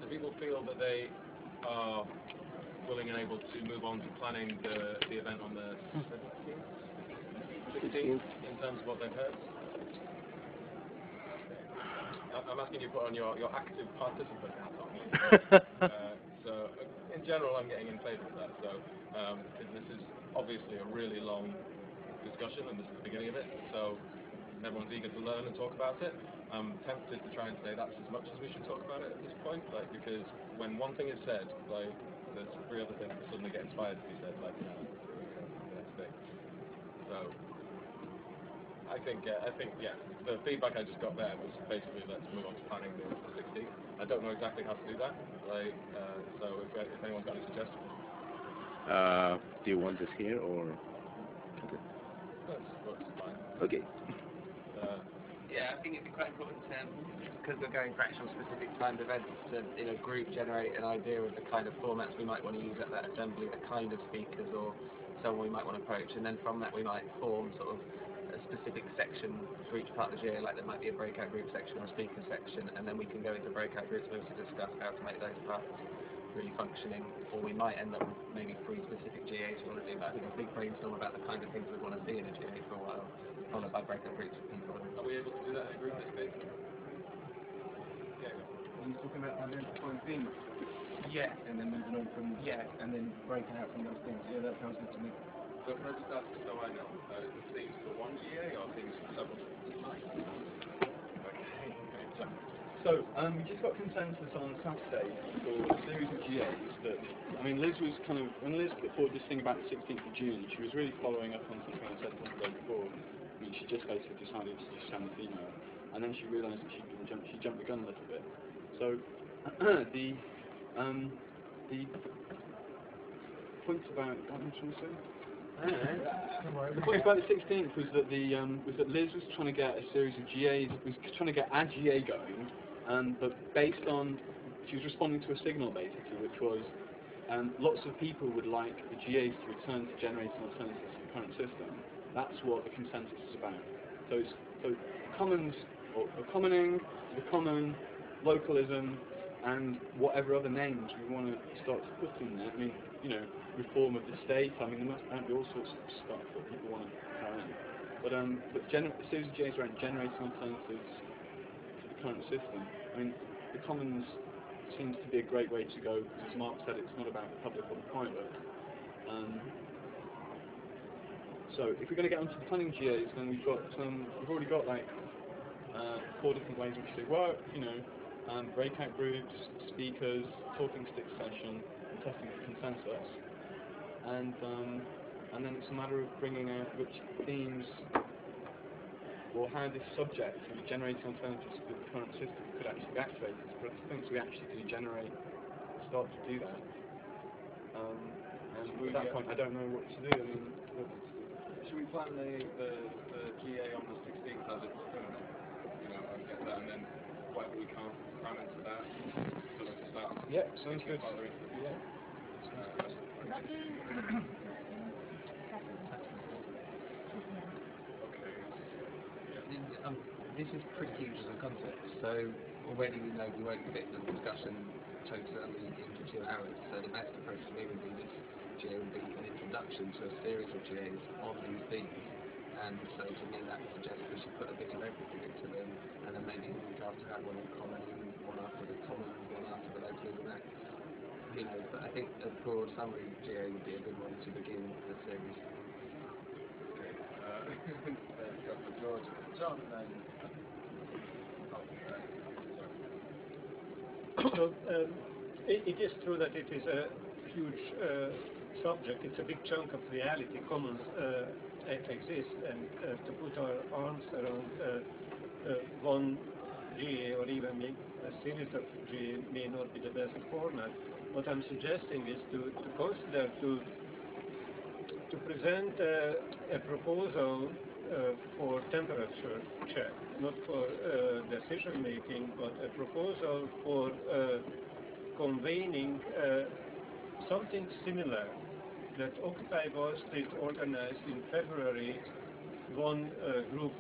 Do people feel that they are willing and able to move on to planning the event on the 16th in terms of what they've heard? I'm asking you to put on your active participant hat on. So in general, I'm getting in favour of that. So this is obviously a really long discussion, and this is the beginning of it. So everyone's eager to learn and talk about it. I'm tempted to try and say that's as much as we should talk about it at this point, like, because when one thing is said, like, there's three other things that suddenly get inspired to be said, like, the next thing. So I think yeah, the feedback I just got there was basically let's move on to planning the 16th. I don't know exactly how to do that, like, so if anyone's got any suggestions. Do you want this here or? Okay. That's fine. Okay. Yeah, I think it'd be quite important because we're going for actual specific timed events, to, in a group, generate an idea of the kind of formats we might want to use at that assembly, the kind of speakers or someone we might want to approach, and then from that we might form sort of a specific section for each part of the GA, like there might be a breakout group section or a speaker section, and then we can go into breakout groups and also discuss how to make those parts really functioning, or we might end up with maybe 3 specific GAs we want to do, but I think a big brainstorm about the kind of things we want to see in a GA for a while, followed by breakout groups of people. Are we able to do that in a group this big? Yeah. Are you talking about identifying themes? Yeah. And then moving on from and then breaking out from those things. Yeah, that sounds good to me. So can I just ask, so I know, themes for one GA or themes for several? So, we just got consensus on Saturday for a series of GAs that, I mean, Liz was kind of, when Liz put forward this thing about the 16th of June, she was really following up on something I said the day before. I mean, she just basically decided to just send this email, and then she realised that she jumped the gun a little bit. So, the point about, what am I trying to say? The point about the 16th was that Liz was trying to get a series of GAs, was trying to get a GA going, but based on, she was responding to a signal basically, which was lots of people would like the GAs to return to generating alternatives to the current system. That's what the consensus is about. So it's commons, or commoning, the common, localism, and whatever other names we want to start to put in there. I mean, you know, reform of the state. I mean, there might be all sorts of stuff that people want to throw in. But the series of GAs around generating alternatives to the current system. I mean, the commons seems to be a great way to go, because as Mark said, it's not about the public or the private. So if we're going to get onto the planning GAs, then we've already got like 4 different ways in which they work. You know, breakout groups, speakers, talking stick session, and testing for consensus, and then it's a matter of bringing out which themes or how this subject of generating alternatives to the current system could actually be activated. But I think we actually do start to do that. And at that point, I don't know what to do. I mean, should we plan the GA on the 16th as it's you know, and get that, and then whatever we can't cram into that, so we can start. Yeah, sounds good. Yeah. This is pretty huge as a concept, so already we know we won't fit the discussion totally into 2 hours, so the best approach to me would be this GA would be an introduction to a series of GAs on these themes, and so to me that suggests we should put a bit of everything into them, and then maybe the week after have one on common, one after the common, one after the localism act, you know, but I think a broad summary GA would be a good one to begin the series. Dr. George, John, So, it is true that it is a huge subject. It's a big chunk of reality. Commons exist, and to put our arms around one GA or even a series of GA may not be the best format. What I'm suggesting is to consider to present a proposal for temperature check, not for decision making, but a proposal for convening something similar that Occupy Wall Street organized in February. One group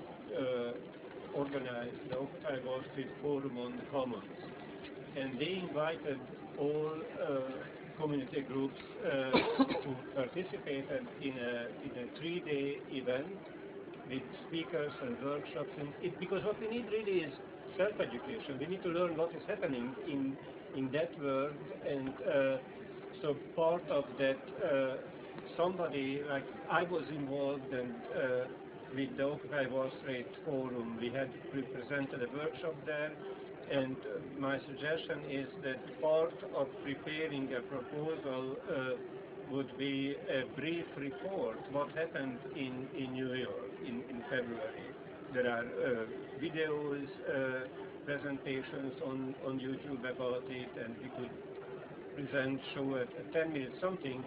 organized the Occupy Wall Street Forum on the Commons, and they invited all community groups who participated in a 3-day event with speakers and workshops. Because what we need really is self-education. We need to learn what is happening in that world, and so part of that, somebody like I was involved, and with the Occupy Wall Street Forum, we presented a workshop there, and my suggestion is that part of preparing a proposal would be a brief report what happened in New York in February. There are videos, presentations on YouTube about it, and we could show a 10-minute something,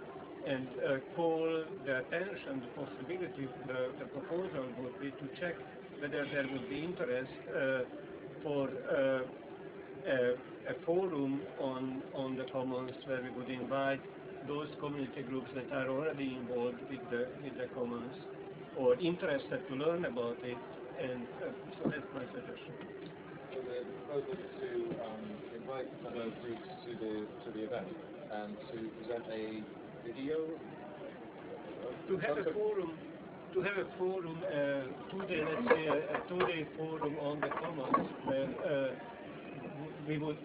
and call the attention, the possibility, the proposal would be to check whether there would be interest for a forum on the Commons, where we would invite those community groups that are already involved with the Commons or interested to learn about it, and so that's my suggestion. So the proposal is to invite other groups to the event and to present a video. To have a forum, 2-day, let's say a 2-day forum on the Commons, where we would,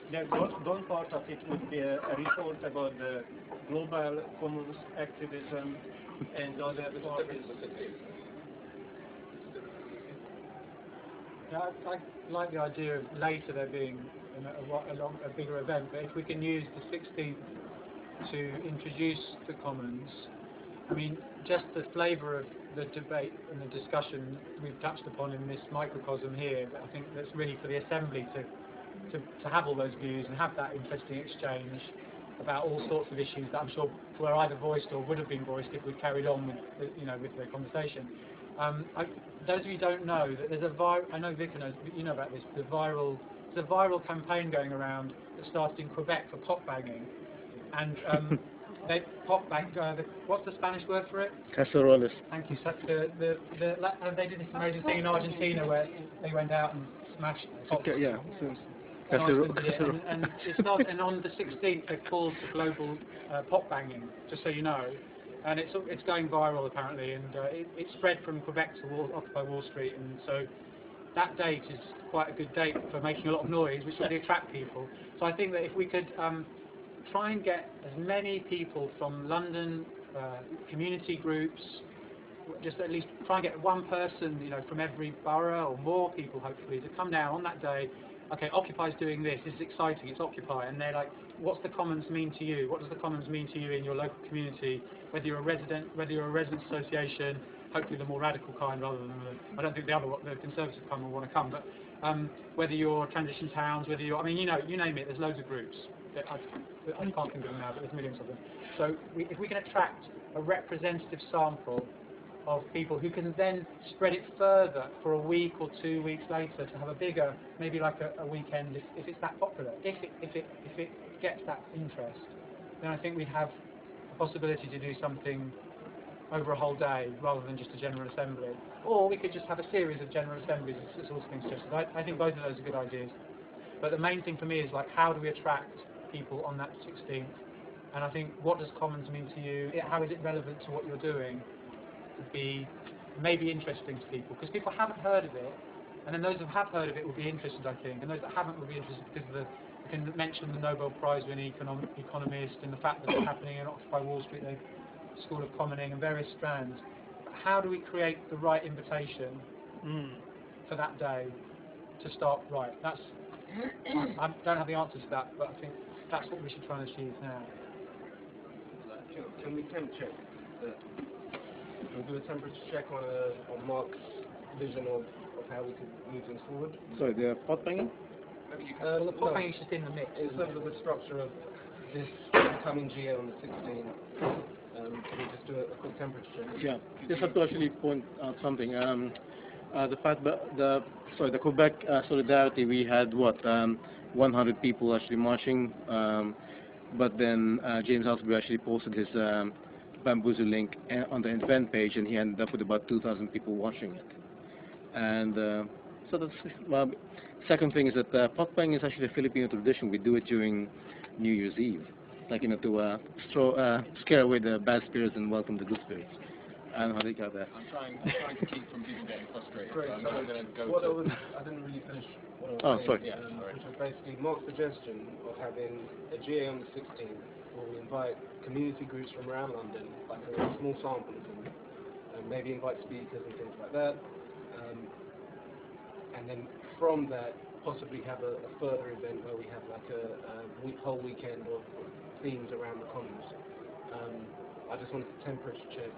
one part of it would be a report about the global Commons activism, and the other part is... Yeah, I like the idea of later there being a bigger event, but if we can use the 16th to introduce the Commons, I mean, just the flavour of the debate and the discussion we've touched upon in this microcosm here, I think that's really for the Assembly to have all those views and have that interesting exchange about all sorts of issues that I'm sure were either voiced or would have been voiced if we carried on with the conversation. Those of you who don't know, that there's I know Vicar knows, but you know about this, there's a viral campaign going around that started in Quebec for pot bagging, and what's the Spanish word for it? Caceroles. Thank you. So they did this amazing thing in Argentina where they went out and smashed pots. Yeah. And it started, and on the 16th they called for global pot banging, just so you know, and it's going viral apparently, and it spread from Quebec to Occupy Wall Street, and so that date is quite a good date for making a lot of noise, which will attract people. So I think that if we could try and get as many people from London, community groups, just at least try and get one person, from every borough, or more people hopefully, to come down on that day. Okay, Occupy's doing this is exciting, it's Occupy, and they're like, what's the Commons mean to you? What does the Commons mean to you in your local community? Whether you're a resident, whether you're a residents association, hopefully the more radical kind rather than I don't think the conservative kind will want to come, but whether you're transition towns, whether you're, you name it, there's loads of groups. I can't think of them now, but there's millions of them. So if we can attract a representative sample of people who can then spread it further for a week or 2 weeks later to have a bigger, maybe like a weekend, if it's that popular, if it gets that interest, then I think we'd have a possibility to do something over a whole day rather than just a general assembly. Or we could just have a series of general assemblies, as also being suggested. I think both of those are good ideas. But the main thing for me is how do we attract people on that 16th? And I think, what does Commons mean to you? How is it relevant to what you're doing? Would be maybe interesting to people, because people haven't heard of it, and then those who have heard of it will be interested, I think, and those that haven't will be interested because you can mention the Nobel Prize winning economist and the fact that it's happening in Occupy Wall Street, the School of Commoning, and various strands. But how do we create the right invitation for that day to start right? I don't have the answer to that, but I think that's what we should try and achieve now. Can we temp check? We'll do a temperature check on Mark's vision of how we could move things forward. Sorry, the pot banging? maybe you can. What thing you should in the mix? In terms of the structure of this coming GA on the 16th, can we just do a quick temperature check? Yeah, just have to actually point out something. The fact that the Quebec Solidarity, we had 100 people actually marching, but then James Halsby actually posted his Bamboozle link on the event page, and he ended up with about 2,000 people watching it. And so that's second thing is that potpeng is actually a Filipino tradition. We do it during New Year's Eve, like to scare away the bad spirits and welcome the good spirits. I don't know how they got that. I'm trying to keep from people getting frustrated. Great. So I'm going to go what to... I didn't really finish what I was saying, sorry. Yeah, sorry. which was basically Mark's suggestion of having a GA on the 16th where we invite community groups from around London, like a small sample of them, and maybe invite speakers and things like that. And then from that, possibly have a further event where we have like a whole weekend of themes around the commons. I just wanted to temperature check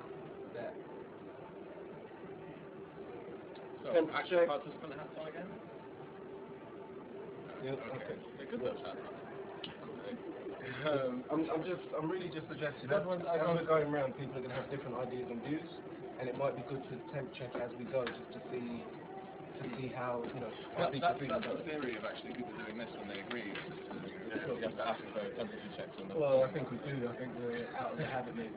that. So, Temperature check. participant hats on again? Yeah, okay. They're good, those hats. I'm really just suggesting as we're going around, people are going to have different ideas and views, and it might be good to temp check as we go, just to see how how people feel about That's the it. theory of actually people doing this when they agree. You have to ask for temperature checks on them. Well, I think we do. I think we're out of the habit maybe.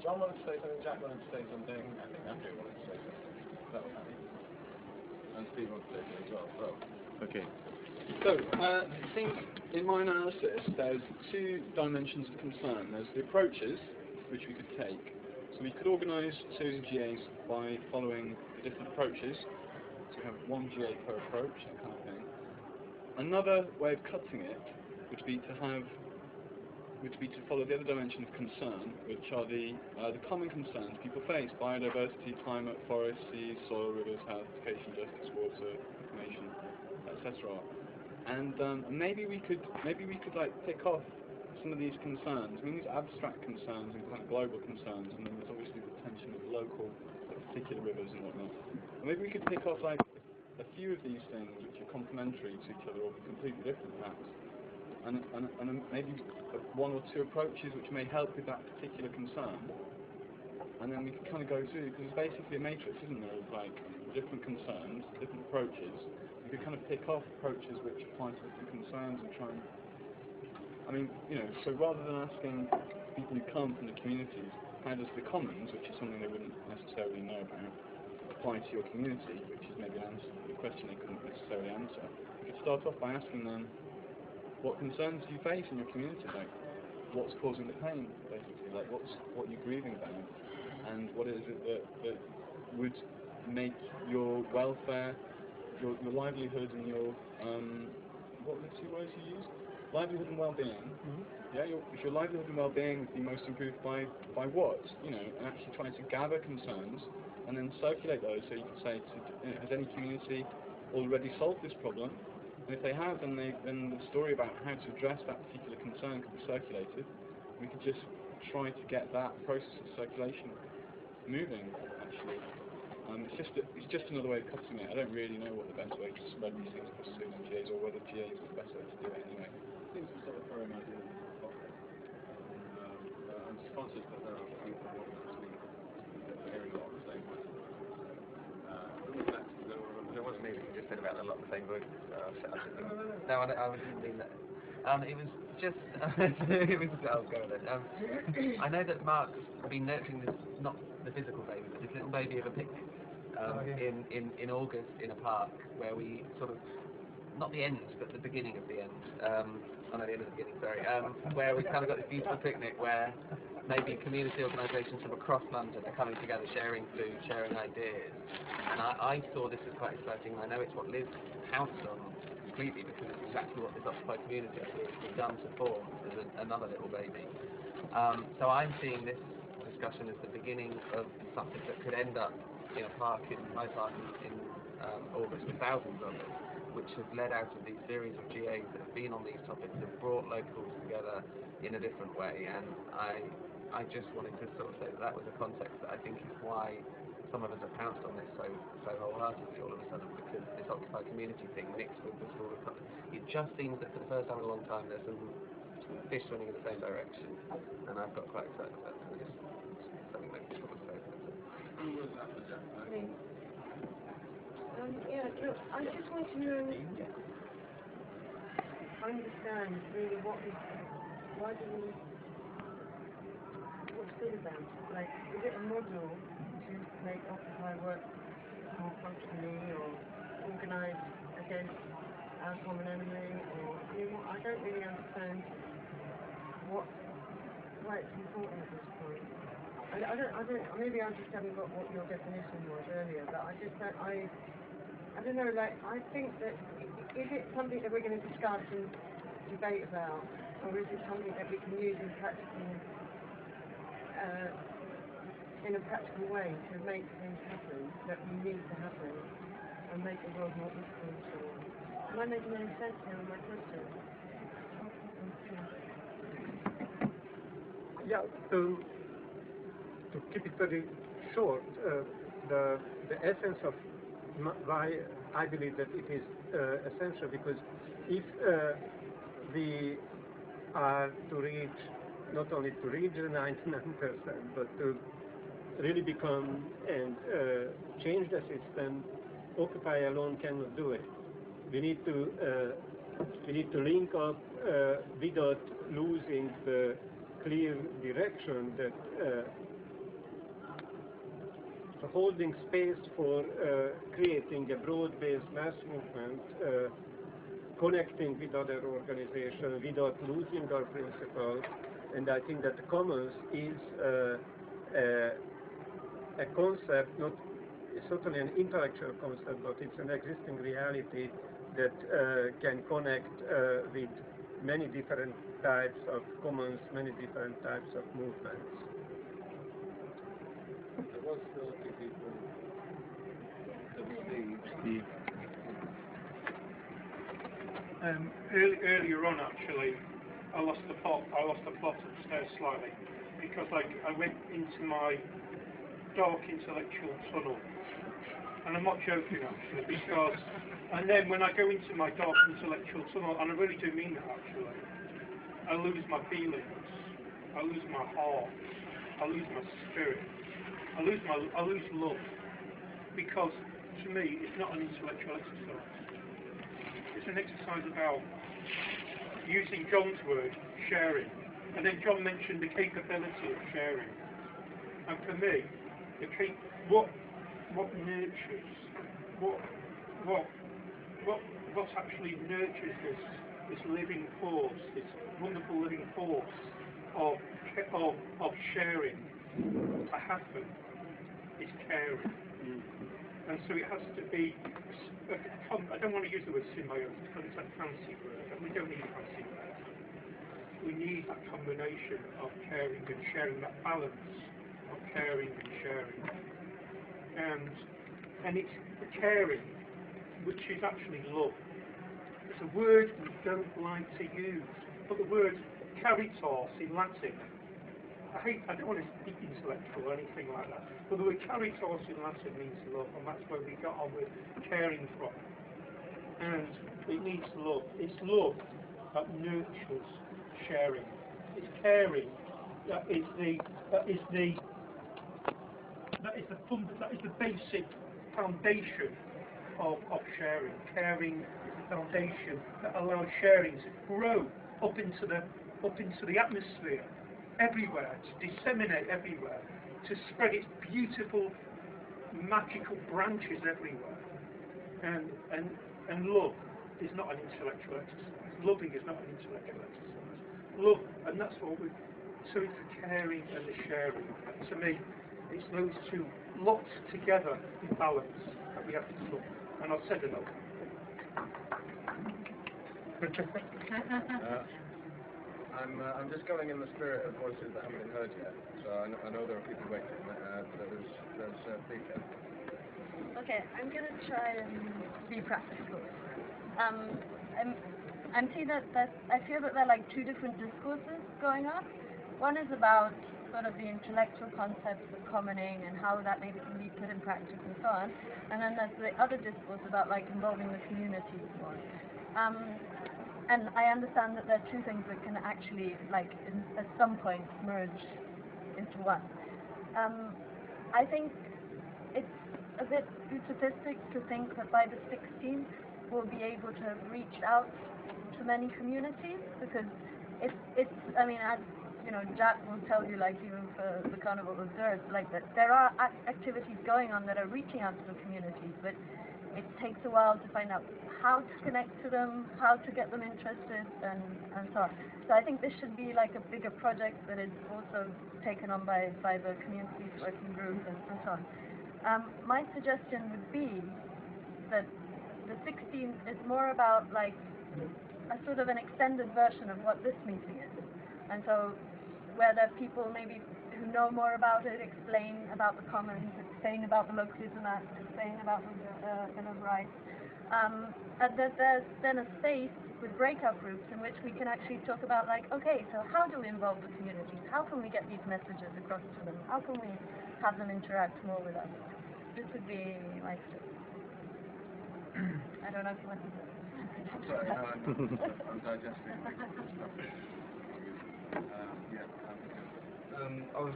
John wanted to say something, Jack wanted to say something, I think Andrew wanted to say something. That was happy. And Steve wanted to say something as well. So. Okay. So, I think in my analysis there's two dimensions of concern. There's the approaches which we could take. So we could organise a series of GAs by following the different approaches. So we have one GA per approach, that kind of thing. Another way of cutting it would be to follow the other dimension of concern, which are the common concerns people face: biodiversity, climate, forests, seas, soil, rivers, health, education, justice, water, information, etc. And maybe we could like pick off some of these concerns. I mean, these abstract concerns and kind of global concerns, and then there's obviously the tension of local, particular rivers and whatnot. And maybe we could pick off like a few of these things which are complementary to each other or completely different, perhaps. And maybe one or two approaches which may help with that particular concern. And then we can kind of go through, because it's basically a matrix, isn't there, of like different concerns, different approaches. You could kind of pick off approaches which apply to different concerns and try and, I mean, so rather than asking people who come from the communities, how does the commons, which is something they wouldn't necessarily know about, apply to your community, which is maybe an answer to the question they couldn't necessarily answer. You could start off by asking them, what concerns do you face in your community? Like, what's causing the pain, basically? Like, what are you grieving about? And what is it that would make your welfare, your livelihood and your, what were the two words you used? Livelihood and well-being. Mm-hmm. Yeah, if your livelihood and well-being would be most improved by what? And actually trying to gather concerns and then circulate those. So you could say, has any community already solved this problem? And if they have, then the story about how to address that particular concern could be circulated. We could just try to get that process of circulation moving, actually. It's just another way of cutting it. I don't really know what the best way to spread these things across series of GAs, or whether GAs is the best way to do it anyway. I think it's sort of throwing ideas in the pocket. I'm conscious that there are people wanting to speak that are hearing a lot of the same voices. There wasn't anything you just said about a lot of the same voices. No, I didn't mean that. It was just, I'll go with it. I know that Mark's been nurturing this, not the physical baby, but this little baby of a picnic in August in a park where we sort of, not the end, but the beginning of the end. The end of the beginning, sorry. Where we kind of got this beautiful picnic where maybe community organisations from across London are coming together, sharing food, sharing ideas. And I saw this as quite exciting. I know it's what Liz pounced on completely, because it's exactly what this Occupy community has begun to form as another little baby. So I'm seeing this discussion as the beginning of something that could end up in a park, in my park in August, with thousands of us, which has led out of these series of GAs that have been on these topics, have brought locals together in a different way. And I just wanted to sort of say that was a context that I think is why some of us have pounced on this so wholeheartedly all of a sudden, because this Occupy community thing mixed with the sort of, it just seems that for the first time in a long time there's some fish swimming in the same direction, and I've got quite excited about that. I guess it's something that we should say. Who was that for Jeff? Yeah, so I just want to know, understand really why do we, what's good about it? Like, is it a model to make Occupy work more functionally or organised against our common enemy? Or, I mean, I don't really understand why it's important at this point. I don't, maybe I just haven't got what your definition was earlier, but I just don't, I don't know, like, I think that, is it something that we're going to discuss and debate about, or is it something that we can use in a practical way to make things happen that we need to happen and make the world more equal and so on? Am I making any sense here with my question? Yeah, to keep it very short, the essence of why I believe that it is essential, because if we are to reach, not only to reach the 99%, but to really become and change the system, Occupy alone cannot do it. We need to link up without losing the clear direction that holding space for creating a broad-based mass movement, connecting with other organizations without losing our principles. And I think that the commons is a concept, not certainly an intellectual concept, but it's an existing reality that can connect with many different types of commons, many different types of movements. There was still a few people. Steve. Earlier on, actually, I lost the plot upstairs slightly because I went into my dark intellectual tunnel, and I'm not joking actually, because and then when I go into my dark intellectual tunnel, and I really do mean that actually, I lose my feelings, I lose my heart, I lose my spirit, I lose love, because to me it's not an intellectual exercise. It's an exercise about using John's word, sharing, and then John mentioned the capability of sharing. And for me, what nurtures, what actually nurtures this living force, this wonderful living force of sharing to happen is caring. And so it has to be, I don't want to use the word symbiosis because it's a fancy word, and we don't need a fancy word. We need that combination of caring and sharing, that balance of caring and sharing. And it's the caring, which is actually love. It's a word we don't like to use, but the word caritas in Latin, I don't want to be intellectual or anything like that, but the word caritas in Latin means love, and that's where we got our word caring from. And it means love. It's love that nurtures sharing. It's caring that is the basic foundation of sharing. Caring is the foundation that allows sharing to grow up into the atmosphere, everywhere, to disseminate everywhere, to spread its beautiful, magical branches everywhere. And love is not an intellectual exercise. Loving is not an intellectual exercise. Love, and that's what we. So it's the caring and the sharing. And to me, it's those two locked together in balance that we have to look. And I've said enough. I'm just going in the spirit of voices that haven't been heard yet. So I know there are people waiting. There's Peter. Okay, I'm going to try and be practical. I'm seeing that I feel that there are like two different discourses going on. One is about sort of the intellectual concepts of commoning and how that maybe can be put in practice and so on. And then there's the other discourse about like involving the communities more. And I understand that there are two things that can actually, like, at some point merge into one. I think it's a bit utopistic to think that by the 16th we'll be able to reach out to many communities, because it's I mean, as you know, Jack will tell you, like, even for the Carnival of Birds, like, that there are activities going on that are reaching out to the communities, but it takes a while to find out how to connect to them, how to get them interested, and so on. So I think this should be like a bigger project that is also taken on by the communities working group and so on. My suggestion would be that the 16th is more about like a sort of an extended version of what this meeting is. And so where there are people maybe who know more about it, explain about the commons, explain about the localism act, explain about the Bill of Rights. And that there's then a space with breakout groups in which we can actually talk about, like, okay, so how do we involve the communities? How can we get these messages across to them? How can we have them interact more with us? This would be my suggestion. I don't know if you want to say. Sorry, no, I'm digesting. I was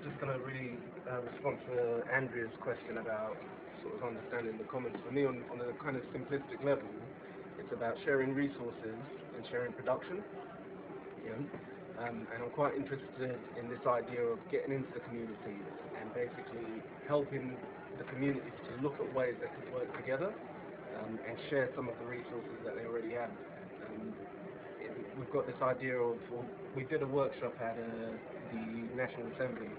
just going to really respond to Andrea's question about sort of understanding the commons. For me, on a kind of simplistic level, it's about sharing resources and sharing production. You know? And I'm quite interested in this idea of getting into the communities and basically helping the communities to look at ways they could work together and share some of the resources that they already have. We've got this idea of, well, we did a workshop at the National Assembly,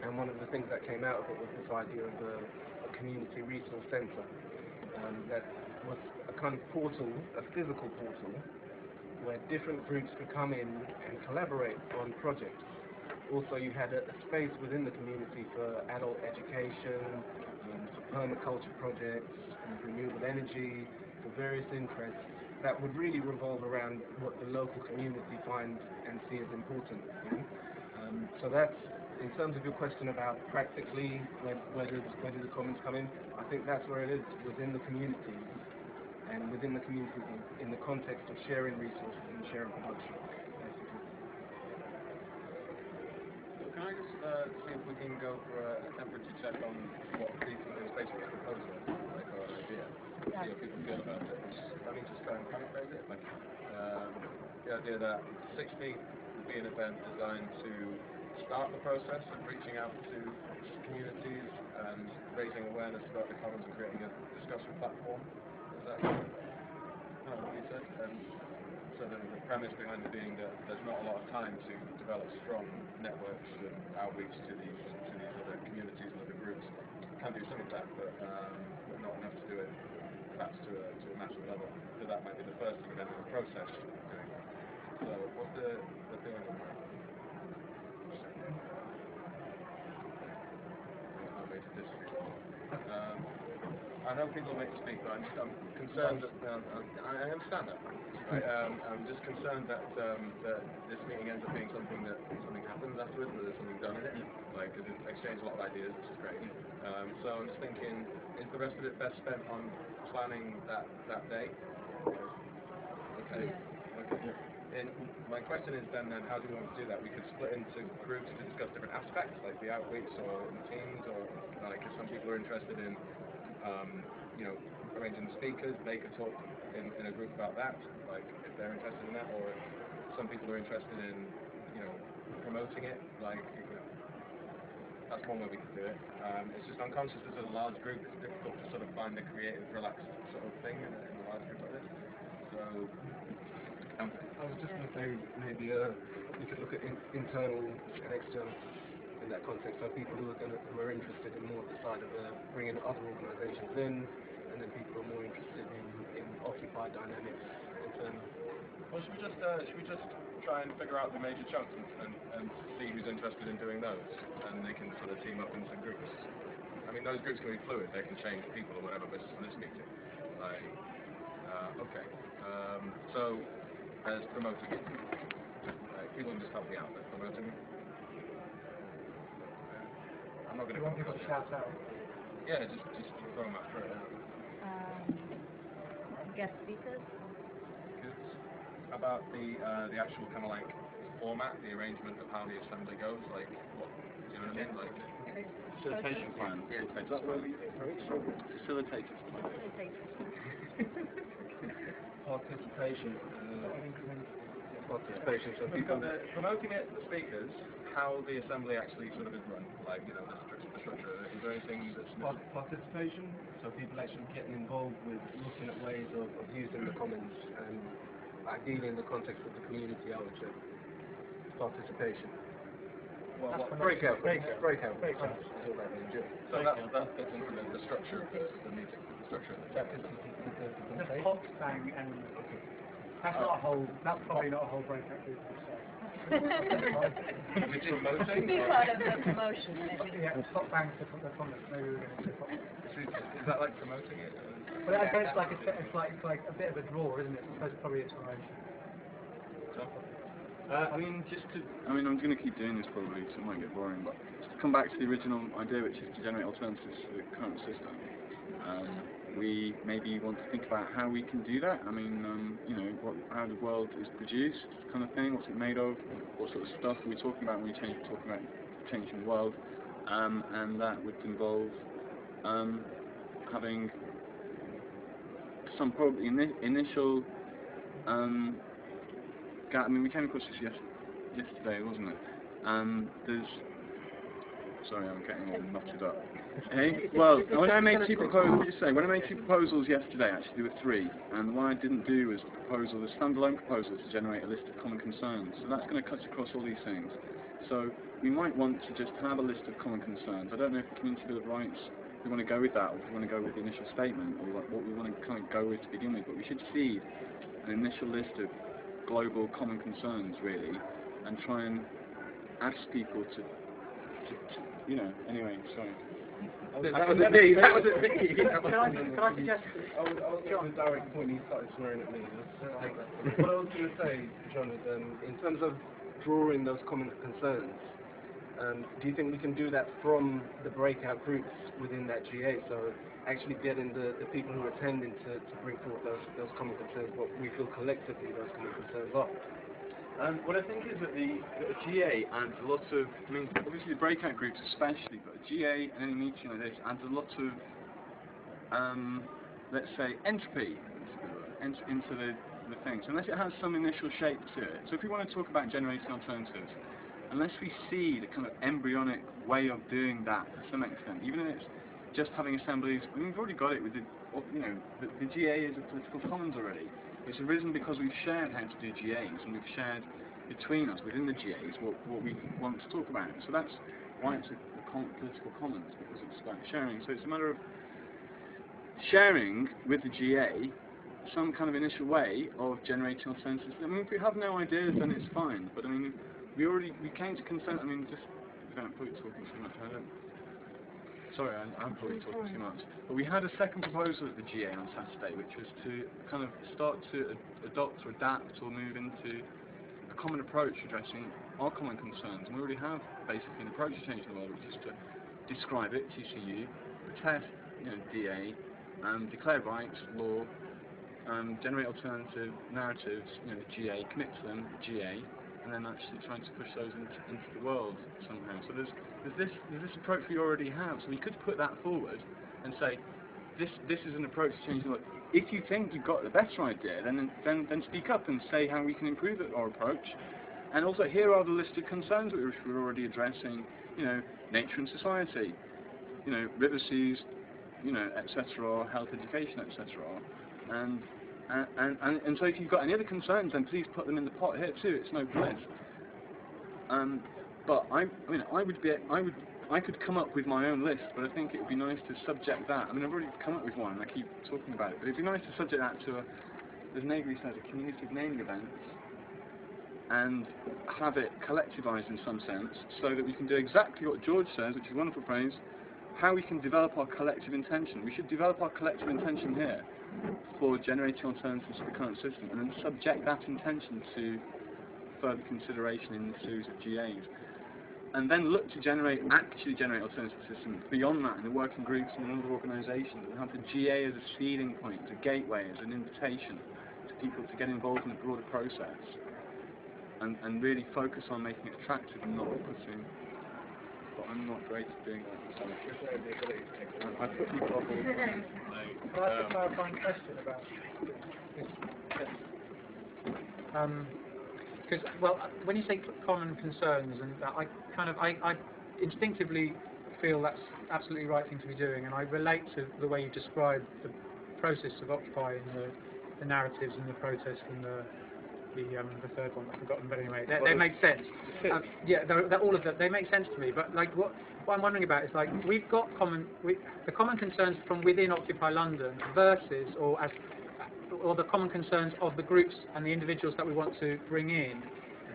and one of the things that came out of it was this idea of a community resource centre that was a kind of portal, a physical portal, where different groups could come in and collaborate on projects. Also, you had a space within the community for adult education, for permaculture projects, renewable energy, for various interests that would really revolve around what the local community finds and see as important. You know? So that's, in terms of your question about practically where do the commons come in, I think that's where it is, within the community, and within the community in the context of sharing resources and sharing production, basically. So can I just see if we can go for a temperature check on what people in space are proposing, like our idea, see how people feel about it. Let me just try and paraphrase it. Like, the idea that 16th would be an event designed to start the process of reaching out to communities and raising awareness about the commons and creating a discussion platform. Is that what you said? So the premise behind it being that there's not a lot of time to develop strong networks and outreach to these other communities and other groups. Can do some of that, but not enough to do it perhaps to a national level. So that might be the first thing, and then the process of doing it. So what's the feeling on that? I know people make speak, but I'm concerned that I understand that. Right? I'm just concerned that this meeting ends up being something happens afterwards, that there's something done in it. Like, because it's exchanged a lot of ideas, which is great. So I'm just thinking, is the rest of it best spent on planning that day? Okay. Okay. And my question is then how do we want to do that? We could split into groups to discuss different aspects, like the outreach or the teams, or like if some people are interested in, arranging the speakers, they could talk in a group about that, like if they're interested in that, or if some people are interested in, promoting it, like, that's one way we could do it. It's just unconscious as a large group, it's difficult to sort of find a creative, relaxed sort of thing in a large group like this. So, I was just going to say maybe we could look at internal and external in that context. So people who are interested in more of the side of bringing other organisations in, and then people who are more interested in Occupy dynamics internally. Well, should we just try and figure out the major chunks and see who's interested in doing those, and they can sort of team up into groups. I mean, those groups can be fluid; they can change people or whatever. But just for this meeting, like, okay. So there's promoting it. Like, people can just help me out with promoting it. I'm not going You to. want people to shout out? Yeah, just throw them out through it. Guest speakers. Good. How about the actual kind of like format, the arrangement of how the assembly goes? Like, what? Do you know what I mean? Like. Facilitation plan. Yeah. Is that what we facilitators plan? Participation. So People promoting it, the speakers, how the assembly actually sort of is run, like, you know, the structure. Is there anything that's participation, so people actually getting involved with looking at ways of using the commons, and ideally in the context of the community, I would say. Participation. Well, breakout. So that fits into the structure of the meeting, the structure of the The pop bang and that's not a whole. That's probably not a whole breakout group. Which is promoting? Be part of the promotion. Yeah, pop bang to the comments. Maybe we're going to say pop. Is that like promoting it? Well, I guess it's like a bit of a draw, isn't it? I suppose probably it's promotion. I mean, I'm going to keep doing this probably, so it might get boring, but just to come back to the original idea, which is to generate alternatives to the current system. We maybe want to think about how we can do that. I mean, you know, how the world is produced, kind of thing. What's it made of? What sort of stuff are we talking about when we talking about changing the world? And that would involve having some probably initial. I mean, we came across this yesterday, wasn't it? There's. Sorry, I'm getting all knotted up. Hey, well, when I made two proposals yesterday, actually there were three, and the one I didn't do was the standalone proposal to generate a list of common concerns. So that's going to cut across all these things. So we might want to just have a list of common concerns. I don't know if the Community Bill of Rights, if we want to go with that, or if we want to go with the initial statement, or what we want to kind of go with to begin with. But we should seed an initial list of global common concerns, really, and try and ask people to you know, anyway, sorry. That was it me. That was it me. Can I suggest? I was on a direct point. He started swearing at me. What I was going to say, John, is in terms of drawing those common concerns, do you think we can do that from the breakout groups within that GA? So actually getting the people who are attending to bring forward those common concerns, what we feel collectively those common concerns are. What I think is that the GA adds a lot of, I mean, obviously the breakout groups especially, but GA and any meeting like this adds a lot of, let's say, entropy into the things, unless it has some initial shape to it. So if we want to talk about generating alternatives, unless we see the kind of embryonic way of doing that to some extent, even if it's just having assemblies, I mean, we've already got it with the, you know, the GA is a political commons already. It's arisen because we've shared how to do GAs, and we've shared between us, within the GAs, what we want to talk about. So that's why it's a political commons, because it's about sharing. So it's a matter of sharing with the GA some kind of initial way of generating alternatives. I mean, if we have no ideas, then it's fine. But I mean, we came to consent. I mean, just don't put it talking too much. Sorry, I'm probably talking too much. But we had a second proposal at the GA on Saturday, which was to kind of start to adopt or adapt or move into a common approach addressing our common concerns. And we already have basically an approach to changing the world, which is to describe it, TCU, protest, you know, DA, declare rights, law, generate alternative narratives, you know, the GA, commit to them, GA, and then actually trying to push those into the world somehow. So there's this approach we already have. So we could put that forward and say, this is an approach to change the world. If you think you've got the better idea, then speak up and say how we can improve our approach. And also, here are the listed concerns which we're already addressing. You know, nature and society, you know, river, seas, you know, etc., health, education, etc. And so if you've got any other concerns, then please put them in the pot here too. It's no place. But I could come up with my own list, but I think it would be nice to subject that. I mean, I've already come up with one, and I keep talking about it. But it'd be nice to subject that to as Nagri says, a community of naming events, and have it collectivised in some sense, so that we can do exactly what George says, which is a wonderful phrase, how we can develop our collective intention. We should develop our collective intention here for generating alternatives to the current system, and then subject that intention to further consideration in the series of GAs. and then look to actually generate alternative systems beyond that in the working groups and in other organisations, and have the GA as a feeding point, as a gateway, as an invitation to people to get involved in the broader process, and really focus on making it attractive and not pushing. But I'm not great at doing that. So I put people off all the time. Can I ask a clarifying question about this? Because, well, when you say common concerns, and that, I instinctively feel that's absolutely the right thing to be doing, and I relate to the way you describe the process of Occupy and the narratives and the protest and the third one, I've forgotten, but anyway, they make sense. Yeah, all of them, they make sense to me, but like what I'm wondering about is like, we've got the common concerns from within Occupy London versus, or the common concerns of the groups and the individuals that we want to bring in,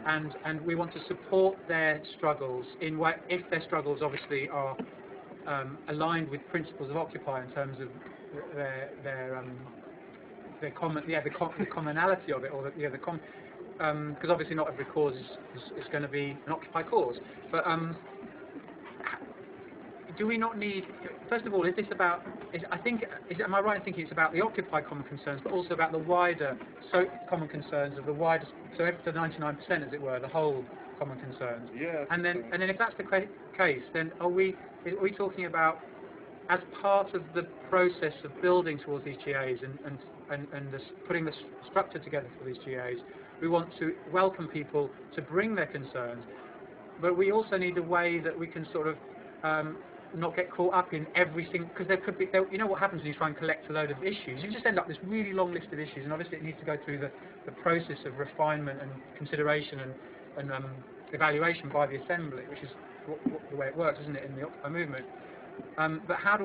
and we want to support their struggles if their struggles obviously are aligned with principles of Occupy in terms of the commonality of it, or because obviously not every cause is going to be an Occupy cause. But do we not need? First of all, is this about? Am I right in thinking it's about the Occupy common concerns, but also about the wider common concerns of the wider? So the 99%, as it were, the whole common concerns. Yeah. And then if that's the case, then are we talking about, as part of the process of building towards these GAs and putting the structure together for these GAs, we want to welcome people to bring their concerns, but we also need a way that we can sort of not get caught up in everything, because there could be, you know what happens when you try and collect a load of issues? You just end up with this really long list of issues, and obviously it needs to go through the process of refinement and consideration and evaluation by the Assembly, which is the way it works, isn't it, in the Occupy movement? But how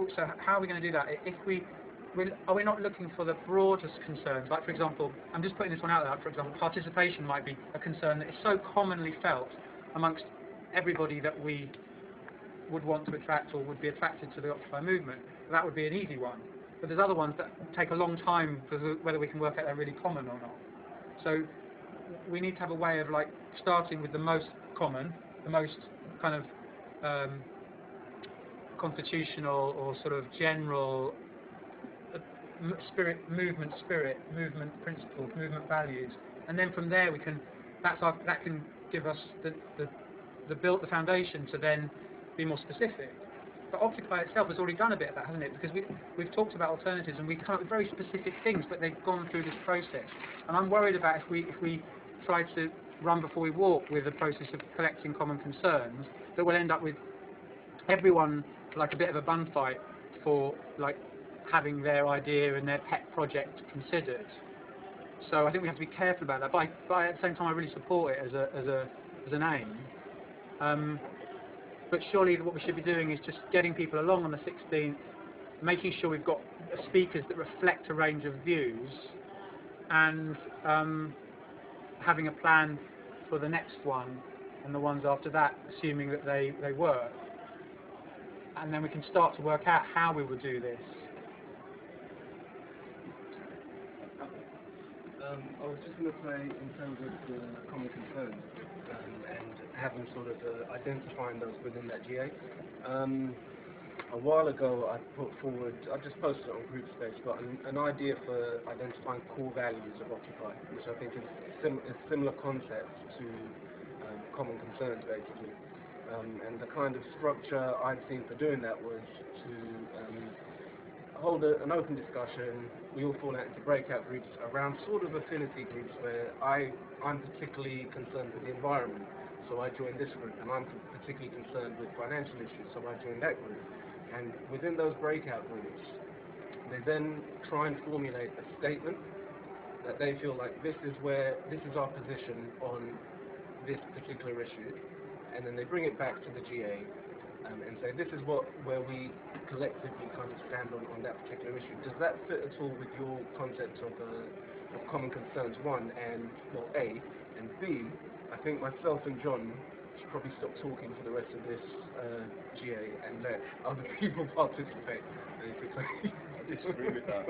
are we going to do that? Are we not looking for the broadest concerns? Like, for example, I'm just putting this one out there, for example, participation might be a concern that is so commonly felt amongst everybody that we would want to attract or would be attracted to the Occupy movement. That would be an easy one. But there's other ones that take a long time for whether we can work out they're really common or not. So we need to have a way of like starting with the most common, the most kind of constitutional or sort of general movement principles, movement values, and then from there we can that can give us the foundation to then be more specific. But Occupy itself has already done a bit of that, hasn't it? Because we've talked about alternatives and we've come up with very specific things, but they've gone through this process. And I'm worried about if we try to run before we walk with the process of collecting common concerns, that we'll end up with everyone like a bit of a bun fight for like having their idea and their pet project considered. So I think we have to be careful about that. But at the same time, I really support it as an aim. But surely what we should be doing is just getting people along on the 16th, making sure we've got speakers that reflect a range of views, and having a plan for the next one and the ones after that, assuming that they work. And then we can start to work out how we would do this. I was just going to say, in terms of the common concerns and having sort of identifying those within that GA. A while ago, I put forward, I just posted it on group space, but an idea for identifying core values of Occupy, which I think is a similar concept to common concerns, basically. And the kind of structure I'd seen for doing that was to hold an open discussion. We all fall out into breakout groups around sort of affinity groups where I'm particularly concerned with the environment, so I joined this group, and I'm particularly concerned with financial issues, so I joined that group. And within those breakout groups, they then try and formulate a statement that they feel like this is our position on this particular issue, and then they bring it back to the GA and say this is where we collectively kind of stand on that particular issue. Does that fit at all with your concept of common concerns, one, and well, A, and B, I think myself and John should probably stop talking for the rest of this GA and let other people participate, basically. I disagree with that.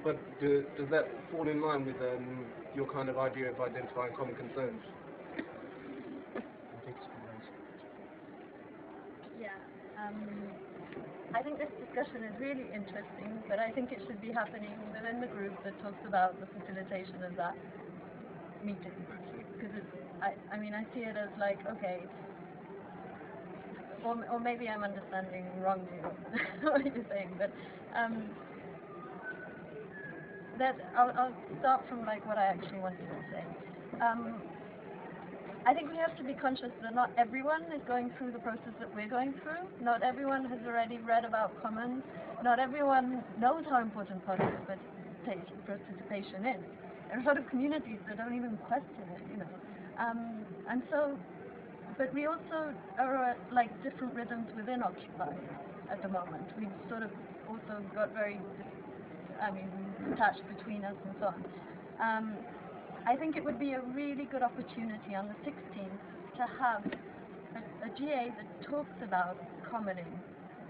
But does that fall in line with your kind of idea of identifying common concerns? I think this discussion is really interesting, but I think it should be happening within the group that talks about the facilitation of that meeting. Because I mean, I see it as like, okay, or maybe I'm understanding wrongly what you're saying, but that I'll start from like what I actually wanted to say. I think we have to be conscious that not everyone is going through the process that we're going through. Not everyone has already read about commons. Not everyone knows how important participation is. There are a lot of communities that don't even question it, you know. And so, but we also are at like different rhythms within Occupy at the moment. We've sort of also got very, detached between us and so on. I think it would be a really good opportunity on the 16th to have a GA that talks about commoning,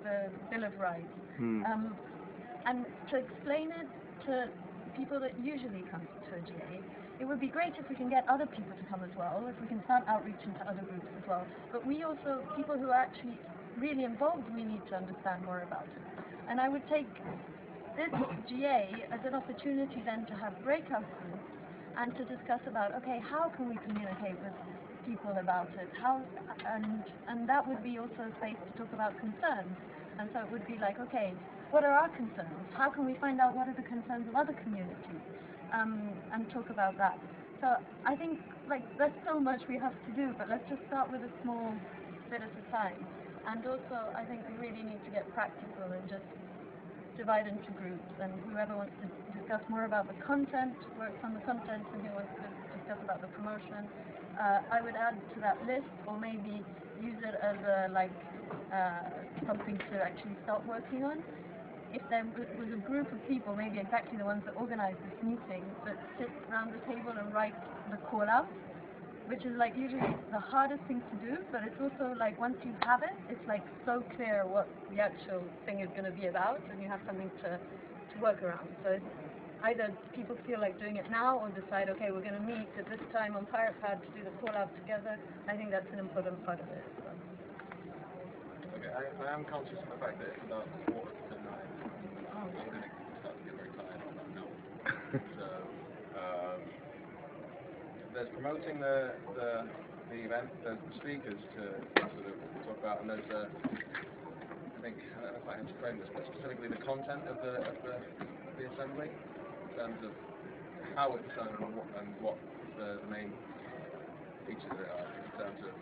the Bill of Rights, and to explain it to people that usually come to a GA. It would be great if we can get other people to come as well, if we can start outreaching to other groups as well. But we also, people who are actually really involved, we need to understand more about it. And I would take this GA as an opportunity then to have breakout groups and to discuss about, okay, how can we communicate with people about it? And that would be also a space to talk about concerns. And so it would be like, okay, what are our concerns? How can we find out what are the concerns of other communities? And talk about that. So I think, like, there's so much we have to do, but let's just start with a small bit at a time. And also, I think we really need to get practical and just divide into groups, and whoever wants to discuss more about the content works on the content, and who wants to discuss about the promotion. I would add to that list, or maybe use it as a something to actually start working on. If there was a group of people, maybe exactly the ones that organize this meeting, that sit around the table and write the call out, which is like usually the hardest thing to do, but it's also like once you have it, it's like so clear what the actual thing is going to be about, and you have something to work around. So it's either people feel like doing it now, or decide, okay, we're going to meet at this time on Pirate Pad to do the call out together. I think that's an important part of it. So. Okay, I am conscious of the fact that it's about 8:45. I'm going to start to get very tired on that note. So, there's promoting the event, there's the speakers to sort of talk about, and there's I think, I don't know if I have to frame this, but specifically the content of the assembly, in terms of how it's done and what the main features are, in terms of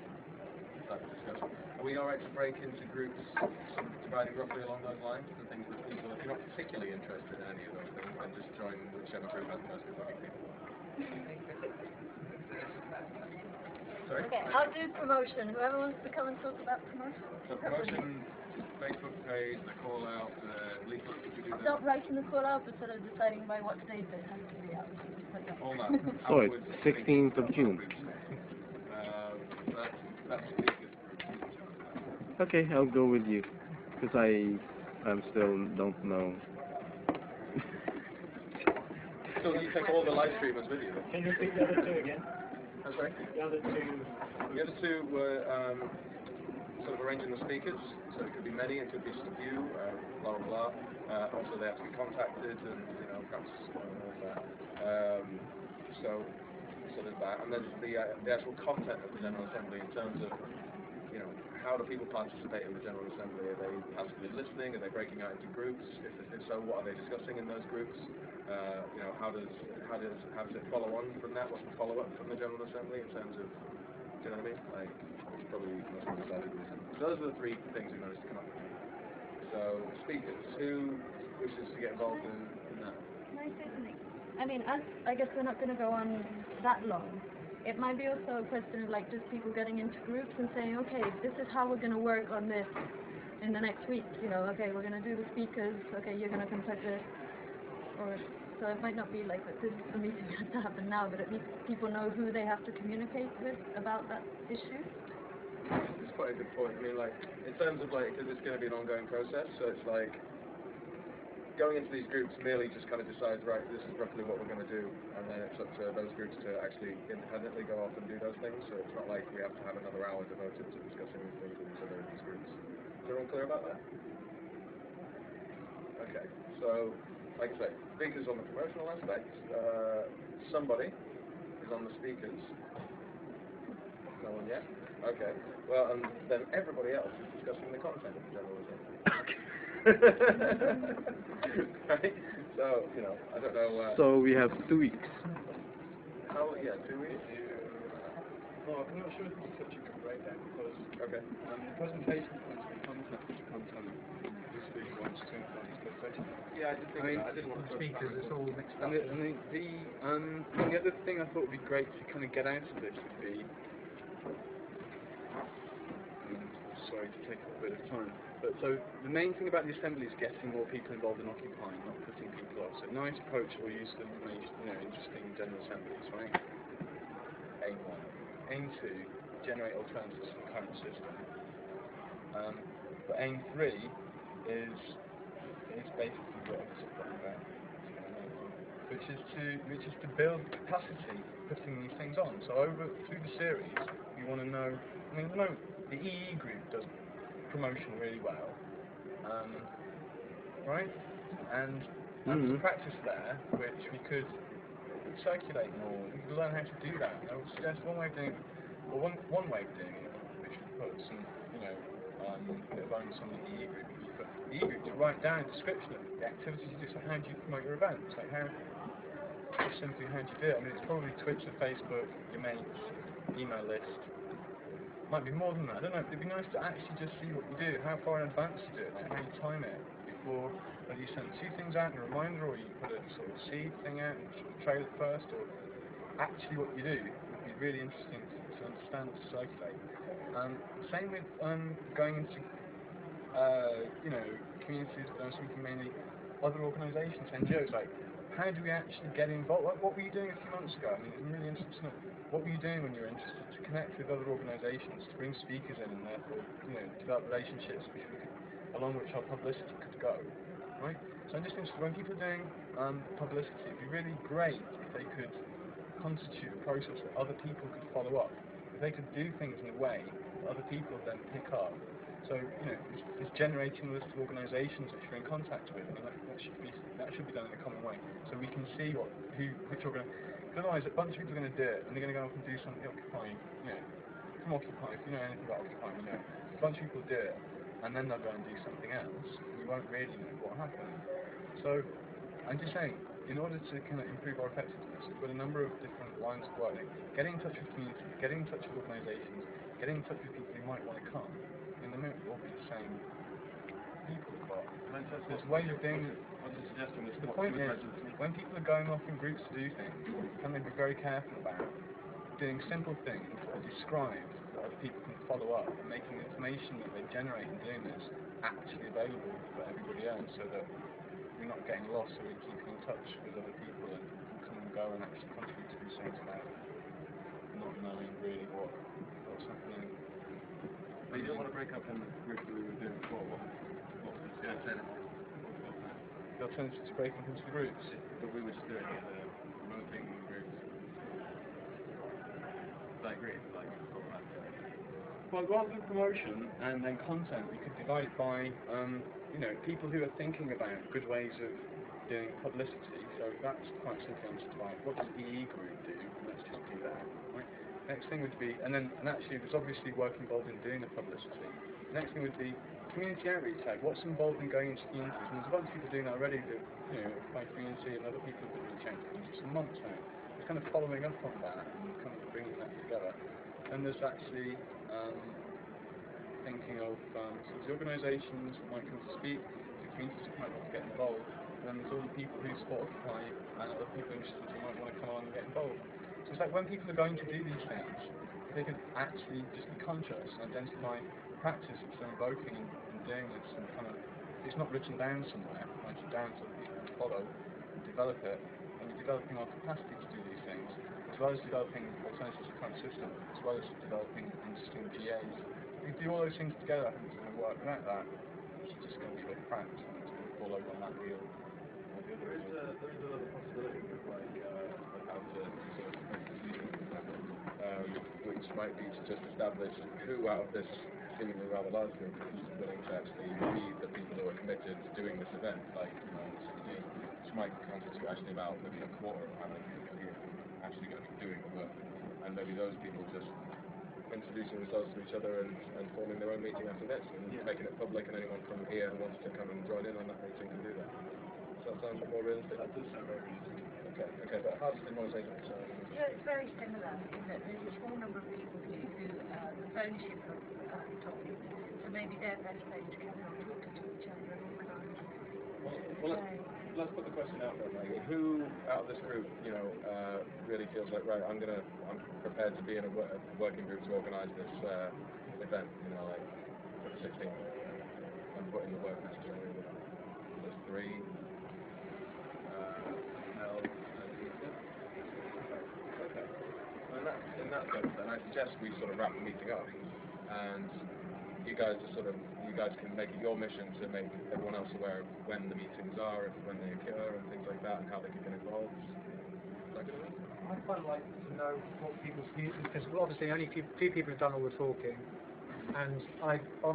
that discussion. Are we alright to break into groups, sort of dividing roughly along those lines, the things that people, if you're not particularly interested in any of those things, then just join whichever group has the most important people? Sorry? Okay, I'll do promotion. Whoever wants to come and talk about promotion. So promotion, Facebook page, the call out, the leaflet, did you do that? Stop writing the call out, but sort of deciding by what date it has to be out. All that. So it's 16th of June. That's speakers. Okay, I'll go with you, because I still don't know. So you take all the live streamers with you? Can you repeat the other two again? I'm sorry? The other two. The other two were sort of arranging the speakers, so it could be many, it could be just a few, blah blah blah. Also they have to be contacted, and perhaps all that. So there's that, and then the actual content of the General Assembly in terms of how do people participate in the General Assembly? Are they passively listening? Are they breaking out into groups? If so, what are they discussing in those groups? How does it follow on from that? What's the follow-up from the General Assembly in terms of, do you know what I mean? Like, it's probably most understandable. So those are the three things we managed to come up with. So, speakers, who wishes to get involved in that? Can I say something? I mean, I guess we're not going to go on that long. It might be also a question of like just people getting into groups and saying, okay, this is how we're going to work on this in the next week. Okay, we're going to do the speakers. Okay, you're going to complete this. Or so it might not be like that. This is the meeting has to happen now, but at least people know who they have to communicate with about that issue. It's quite a good point. I mean, like in terms of like, because it's going to be an ongoing process, so it's like going into these groups merely just kind of decides, right, this is roughly what we're going to do, and then it's up to those groups to actually independently go off and do those things, so it's not like we have to have another hour devoted to discussing these things with each other in these groups. everyone clear about that? Okay, so, like I say, speakers on the promotional aspect, somebody is on the speakers. No one yet? Okay. Well, and then everybody else is discussing the content of the general assembly. Right? So, you know, I don't know... So we have 2 weeks. How, yeah, 2 weeks? Well, I'm not sure if it's such a good breakdown because okay. The presentation points the content the speaker wants to influence the presentation. Yeah, I did think I didn't want to speakers, it's all mixed up. The other thing I thought would be great to kind of get out of this would be, sorry to take up a bit of time, but so the main thing about the assembly is getting more people involved in occupying, not putting people off. So nice approach or use of information, you know, interesting general assemblies, right? Aim 1. Aim 2, generate alternatives to the current system. But aim 3 is basically what I was talking about, which is to build capacity putting these things on. So through the series, you want to know. I mean, at the moment, the EE group does promotion really well, right? And there's a practice there which we could circulate more. We could learn how to do that. I would suggest one way of doing it, or one way of doing it, which would put some, you know, bit of onus on the EE group. But the EE group to write down a description of the activities you do. So how do you promote your events? Like just simply how do you do it? I mean, it's probably Twitter, Facebook, your mates, email list. Might be more than that. I don't know. It'd be nice to actually just see what you do, how far in advance you do it, like how you time it before. Whether you send 2 things out in a reminder, or you put a sort of seed thing out and sort of trail it first, or actually what you do would be really interesting to understand, to circulate. Same with going into you know, communities that I'm speaking mainly other organisations, NGOs. Like, how do we actually get involved? What were you doing a few months ago? I mean, I'm really interested to know. What were you doing when you were interested to connect with other organisations, to bring speakers in, and therefore, you know, develop relationships along which our publicity could go, right? So I'm just interested, when people are doing publicity, it'd be really great if they could constitute a process that other people could follow up. If they could do things in a way that other people would then pick up. So, you know, it's generating a list of organisations which you're in contact with. I mean, that should be done in a common way, so we can see which organisation. Otherwise, a bunch of people are going to do it, and they're going to go off and do something occupying. You know, from Occupy, if you know anything about Occupy, you know, a bunch of people do it, and then they'll go and do something else. You won't really know what happened. So, I'm just saying, in order to kind of improve our effectiveness, we've got a number of different lines of work. Getting in touch with communities, getting in touch with organisations, getting in touch with people who might want to come. In the moment, will be the same people, but there's ways of doing it. The point is, when people are going off in groups to do things, can they be very careful about doing simple things that are described that other people can follow up, and making the information that they generate in doing this actually available for everybody else, so that we're not getting lost, so we're keeping in touch with other people and come and go and actually contribute to these things without not knowing really what's happening. But you don't want to break up in the group that we were doing before. What was the alternative? The alternative to breaking into the groups? That we were just doing the promoting groups. I agree. Like, well, rather than promotion and then content, we could divide by, you know, people who are thinking about good ways of doing publicity. So that's quite simply answered by what does the EE group do? Let's just do that. Right? Next thing would be, and actually there's obviously work involved in doing the publicity. Next thing would be community outreach. Like, what's involved in going into communities? And there's a bunch of people doing that already. That, you know, by community, and other people have been reaching out to communities for months now. It's kind of following up on that and kind of bringing that together. And there's actually thinking of the organisations that might come to speak, the communities that might want to get involved, and then there's all the people who support Occupy and other people interested who might want to come on and get involved. So it's like when people are going to do these things, they can actually just be conscious and identify practice that they're invoking and doing this, and kind of, it's not written down somewhere, write it down so that people can follow and develop it, and we're developing our capacity to do these things, as well as developing alternatives to the current system, as well as developing interesting GAs. If we do all those things together, I think it's going to work. Without that, it's just going to be a bit cramped, and it's going to fall over on that wheel. There is another possibility of like how to sort of which might be to just establish who out of this seemingly rather large group who's willing to actually be the people who are committed to doing this event, like, you know, 16, which might constitute actually about maybe a quarter of how many people here actually going to be doing the work. And maybe those people just introducing themselves to each other and forming their own meeting after this and making it public, and anyone from here who wants to come and join in on that meeting can do that. Does that sound more realistic? That does sound very realistic. Okay, but how does the monetization work? Yeah, it's very similar in that there's a small number of people who do the ownership of topics, so maybe they're best placed to come and talk to each other and organise. Well, let's put the question out there, like, who out of this group, you know, really feels like, right, I'm prepared to be in a working group to organise this event, you know, like for the 16th, and put in the work necessary. There's 3. In that sense, then I suggest we sort of wrap the meeting up, and you guys can make it your mission to make everyone else aware of when the meetings are, when they occur, and things like that, and how they can get involved. I'd quite like to know what people's views, because obviously only few people have done all the talking, and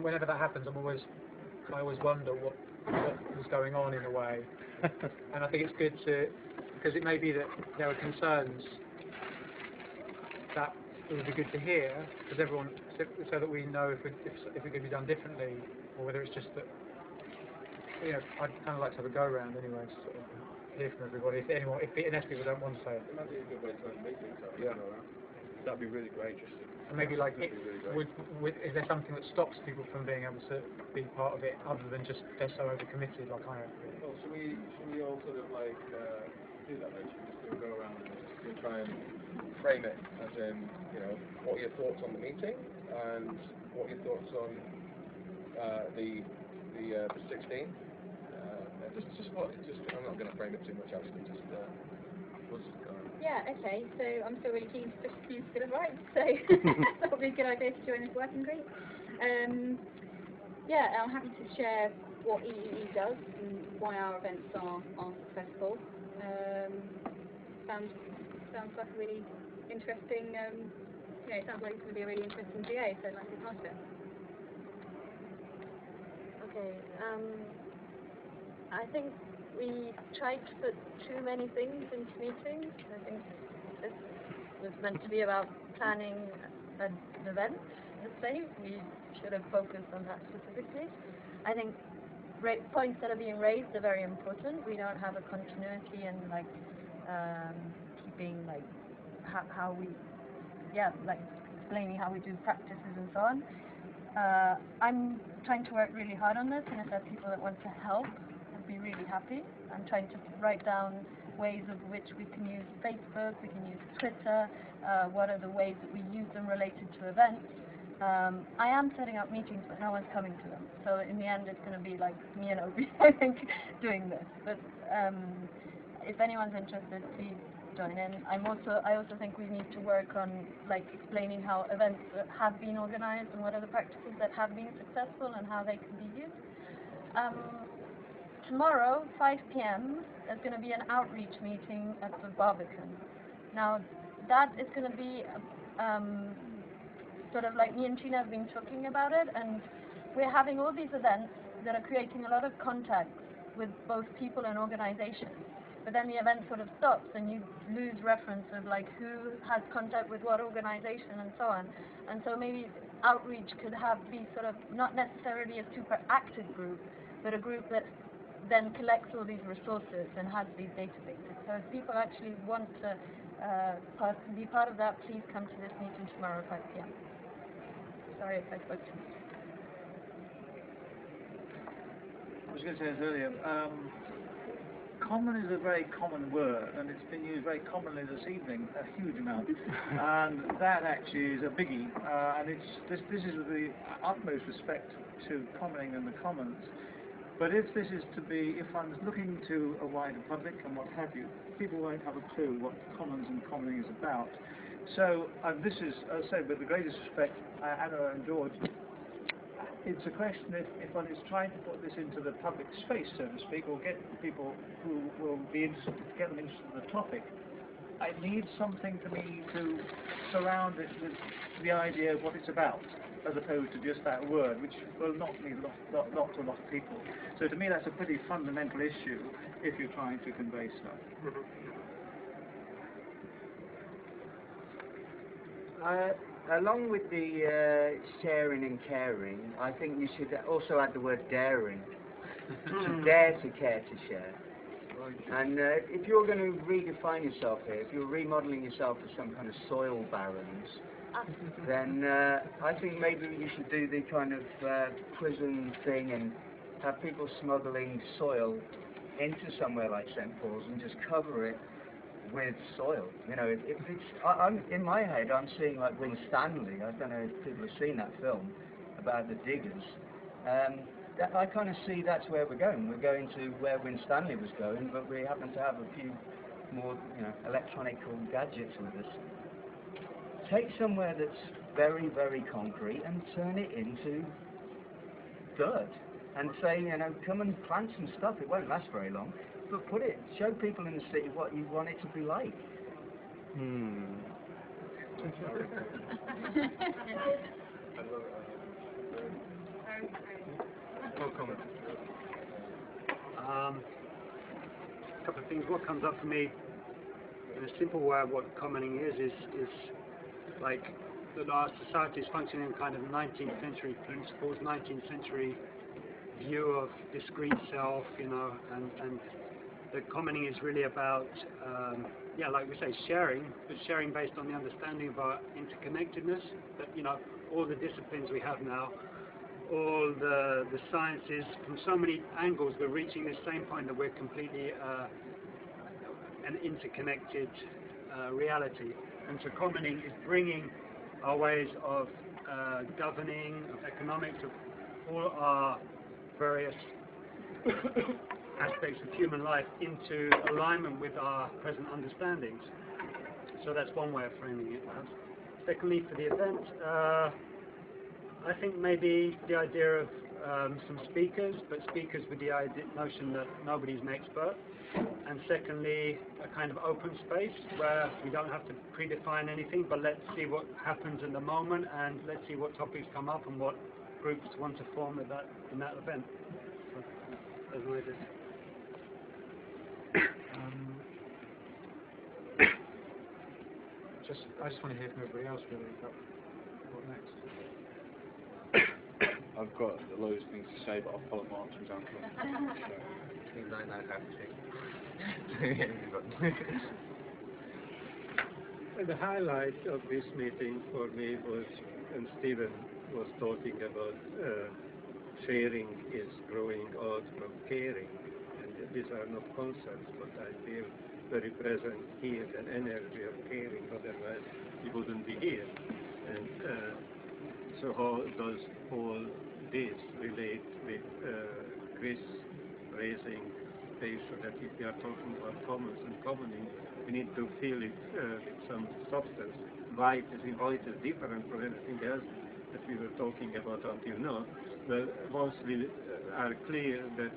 whenever that happens, I always wonder what was going on in a way, and I think it's good because it may be that there are concerns that it would be good to hear, because everyone, so that we know if it could be done differently, or whether it's just that, you know, I'd kind of like to have a go around anyway, to sort of hear from everybody. Unless people don't want to say it. It might be a good way to run a meeting. Yeah. That'd be really great. Just and maybe like, is there something that stops people from being able to be part of it, other than just they're so overcommitted, like I am? Well, should we all sort of like do that? Like, should we just go around and just try and frame it as in, you know, what are your thoughts on the meeting, and what are your thoughts on the 16th? I'm not going to frame it too much, actually. Yeah, okay, so I'm still really keen to push the community bill of rights, so that would be a good idea to join this working group. Yeah, I'm happy to share what EEE does and why our events are successful. Sounds like a really interesting, it sounds like it's going to be a really interesting GA, so I'd like to be part of it. Okay, I think we tried to put too many things into meetings. I think this was meant to be about planning an event, let's say. We should have focused on that specifically. I think points that are being raised are very important. We don't have a continuity and like keeping like how we, like explaining how we do practices and so on. I'm trying to work really hard on this, and if there are people that want to help, I'd be really happy. I'm trying to write down ways of which we can use Facebook, we can use Twitter, what are the ways that we use them related to events. I am setting up meetings, but no one's coming to them. So in the end, it's going to be like me and Obi, I think, doing this. But if anyone's interested, please join in. I also think we need to work on like explaining how events have been organized and what are the practices that have been successful and how they can be used. Tomorrow, 5 p.m, there's going to be an outreach meeting at the Barbican. Now, that is going to be sort of like me and Tina have been talking about it, and we're having all these events that are creating a lot of contacts with both people and organizations. But then the event sort of stops and you lose reference of like who has contact with what organization and so on. And so maybe outreach could be sort of not necessarily a super active group, but a group that then collects all these resources and has these databases. So if people actually want to be part of that, please come to this meeting tomorrow at 5 p.m. Sorry if I spoke too much. I was going to say this earlier. Common is a very common word, and it's been used very commonly this evening, a huge amount. And that actually is a biggie. And this is with the utmost respect to commoning and the commons. But if this is to be, if one's looking to a wider public and what have you, people won't have a clue what commons and commoning is about. So this is, as I say, with the greatest respect, Anna and George, it's a question if one is trying to put this into the public space, so to speak, or get people who will be interested, get them interested in the topic, I need something for me to surround it with the idea of what it's about. as opposed to just that word, which will not mean a lot to a lot of people. So to me, that's a pretty fundamental issue if you're trying to convey stuff. Along with the sharing and caring, I think you should also add the word daring. To dare to care to share. And if you're going to redefine yourself here, if you're remodeling yourself as some kind of soil barons, then I think maybe you should do the kind of prison thing and have people smuggling soil into somewhere like St. Paul's and just cover it with soil. You know, if it's, I'm in my head, I'm seeing like Winstanley. I don't know if people have seen that film about the diggers. I kind of see that's where we're going. We're going to where Winstanley was going, but we happen to have a few more, electronic gadgets with us. Take somewhere that's very, very concrete and turn it into dirt. And say, come and plant some stuff. It won't last very long, but show people in the city what you want it to be like. A couple of things. What comes up for me in a simple way of what commenting is like that our society is functioning in kind of 19th century principles, 19th century view of discrete self, and the commenting is really about, like we say, sharing, but sharing based on the understanding of our interconnectedness, that, all the disciplines we have now, all the sciences, from so many angles, we're reaching this same point that we're completely an interconnected reality. And so commenting is bringing our ways of governing, of economics, of all our various aspects of human life into alignment with our present understandings. So that's one way of framing it. Secondly, for the event, I think maybe the idea of some speakers, but speakers with the notion that nobody's an expert. And secondly, a kind of open space where we don't have to predefine anything, but let's see what happens in the moment, and let's see what topics come up and what groups want to form in that event. So, that's what it is. I just want to hear from everybody else really about what next. I've got loads of things to say, but I'll follow Mark's example. Seems like no have to. The highlight of this meeting for me was, and Stephen was talking about, sharing is growing out from caring. And these are not concepts, but I feel very present here, an energy of caring, otherwise he wouldn't be here. And so how does all this relate with Chris raising the issue that if we are talking about commons and commoning, we need to feel it with some substance. Why it is different from anything else that we were talking about until now. Well, once we are clear that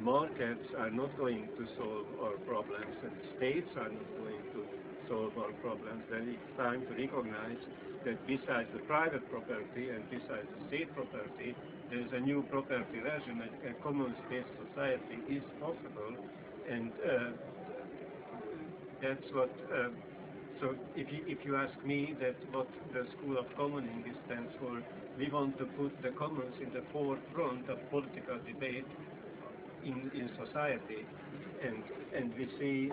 markets are not going to solve our problems and states are not going to solve our problems, then it's time to recognize that besides the private property and besides the state property, there is a new property regime, a commons-based society is possible, and that's what. So if you ask me that what the School of Commoning stands for, we want to put the commons in the forefront of political debate in society, and we see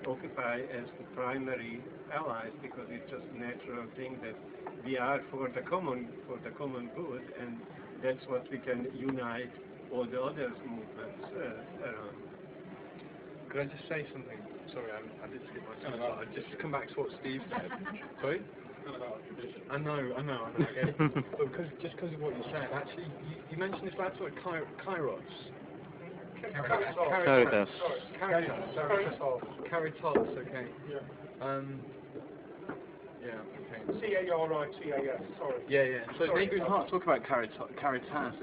Occupy as the primary allies, because it's just a natural thing that we are for the common good, and that's what we can unite all the other movements around. Could I just say something? Sorry, I did skip myself. I'd just come back to what Steve said. Sorry? I know, I get it. But just because of what you said, actually, you mentioned this last word, kairos. Caritas. Caritas, okay. Yeah, okay. C-A-R-I-T-A-S, sorry. Yeah. So maybe we can't talk about caritas at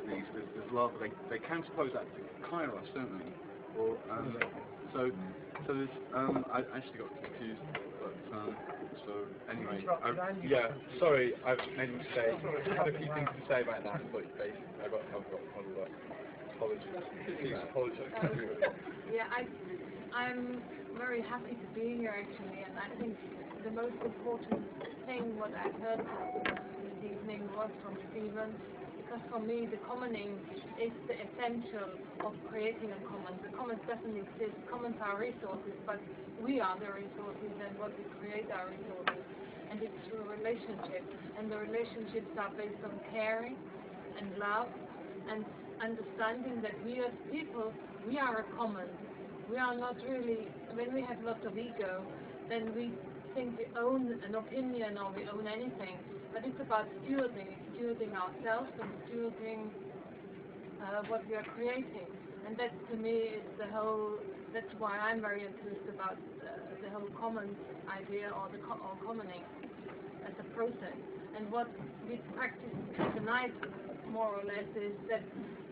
least. There's a lot, they can suppose that to kairos, don't they? Or, so there's, I actually got confused. but so anyway, Interrupted Andy. yeah, sorry, I've made a mistake. I had a few things to say about that, but basically I've got apologies. Please apologise to you. Yeah, I'm very happy to be here actually, and I think the most important thing what I heard this evening was from Stephen, because for me the commoning is the essential of creating a commons. The commons doesn't exist. Commons are resources, but we are the resources, and what we create are resources. And it's through relationships, and the relationships are based on caring and love and understanding that we as people, we are a common. We are not really, when we have lots of ego, then we think we own an opinion or we own anything. But it's about stewarding ourselves and stewarding what we are creating. And that to me is the whole, that's why I'm very enthused about the whole commons idea or commoning as a process. And what we practice tonight, more or less, is that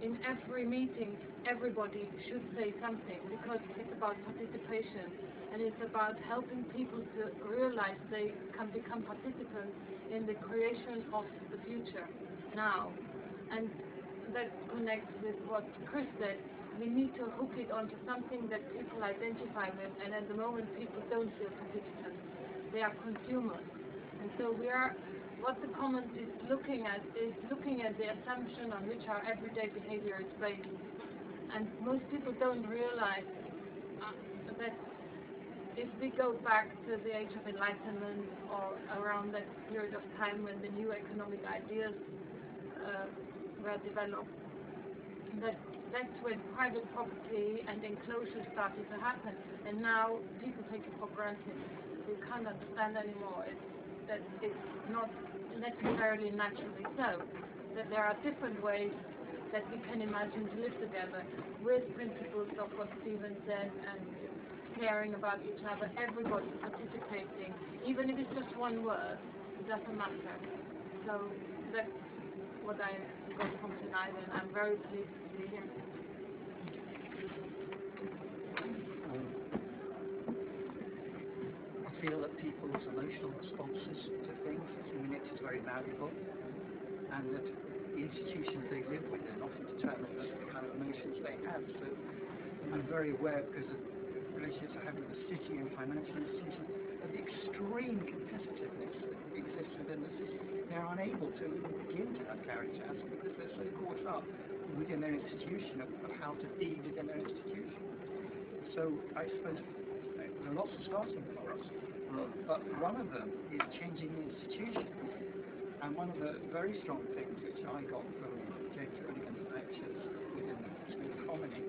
in every meeting, everybody should say something, because it's about participation, and it's about helping people to realize they can become participants in the creation of the future now. And that connects with what Chris said. We need to hook it onto something that people identify with, and at the moment people don't feel participants. They are consumers. And so we are, what the Commons is looking at the assumption on which our everyday behavior is based. And most people don't realize that if we go back to the Age of Enlightenment or around that period of time when the new economic ideas were developed, that's when private property and enclosure started to happen, and now people take it for granted. We can't understand anymore that it's not necessarily naturally so, that there are different ways that we can imagine to live together with principles of what Stephen said and caring about each other, everybody participating, even if it's just one word, it doesn't matter. So that's what I got from tonight, and I'm very pleased to be here. I feel that people's emotional responses to things, to minutes, is very valuable, and that the institutions they live within often determine the kind of emotions they have. So I'm very aware, because of relationships I have with the city and financial institutions, of the extreme competitiveness that exists within the city. They're unable to begin to have character because they're so caught up within their institution of how to be within their institution. So I suppose there are lots of starting for us, but one of them is changing the institution. And one of the very strong things which I got from James Milligan's lectures within the School of Commoning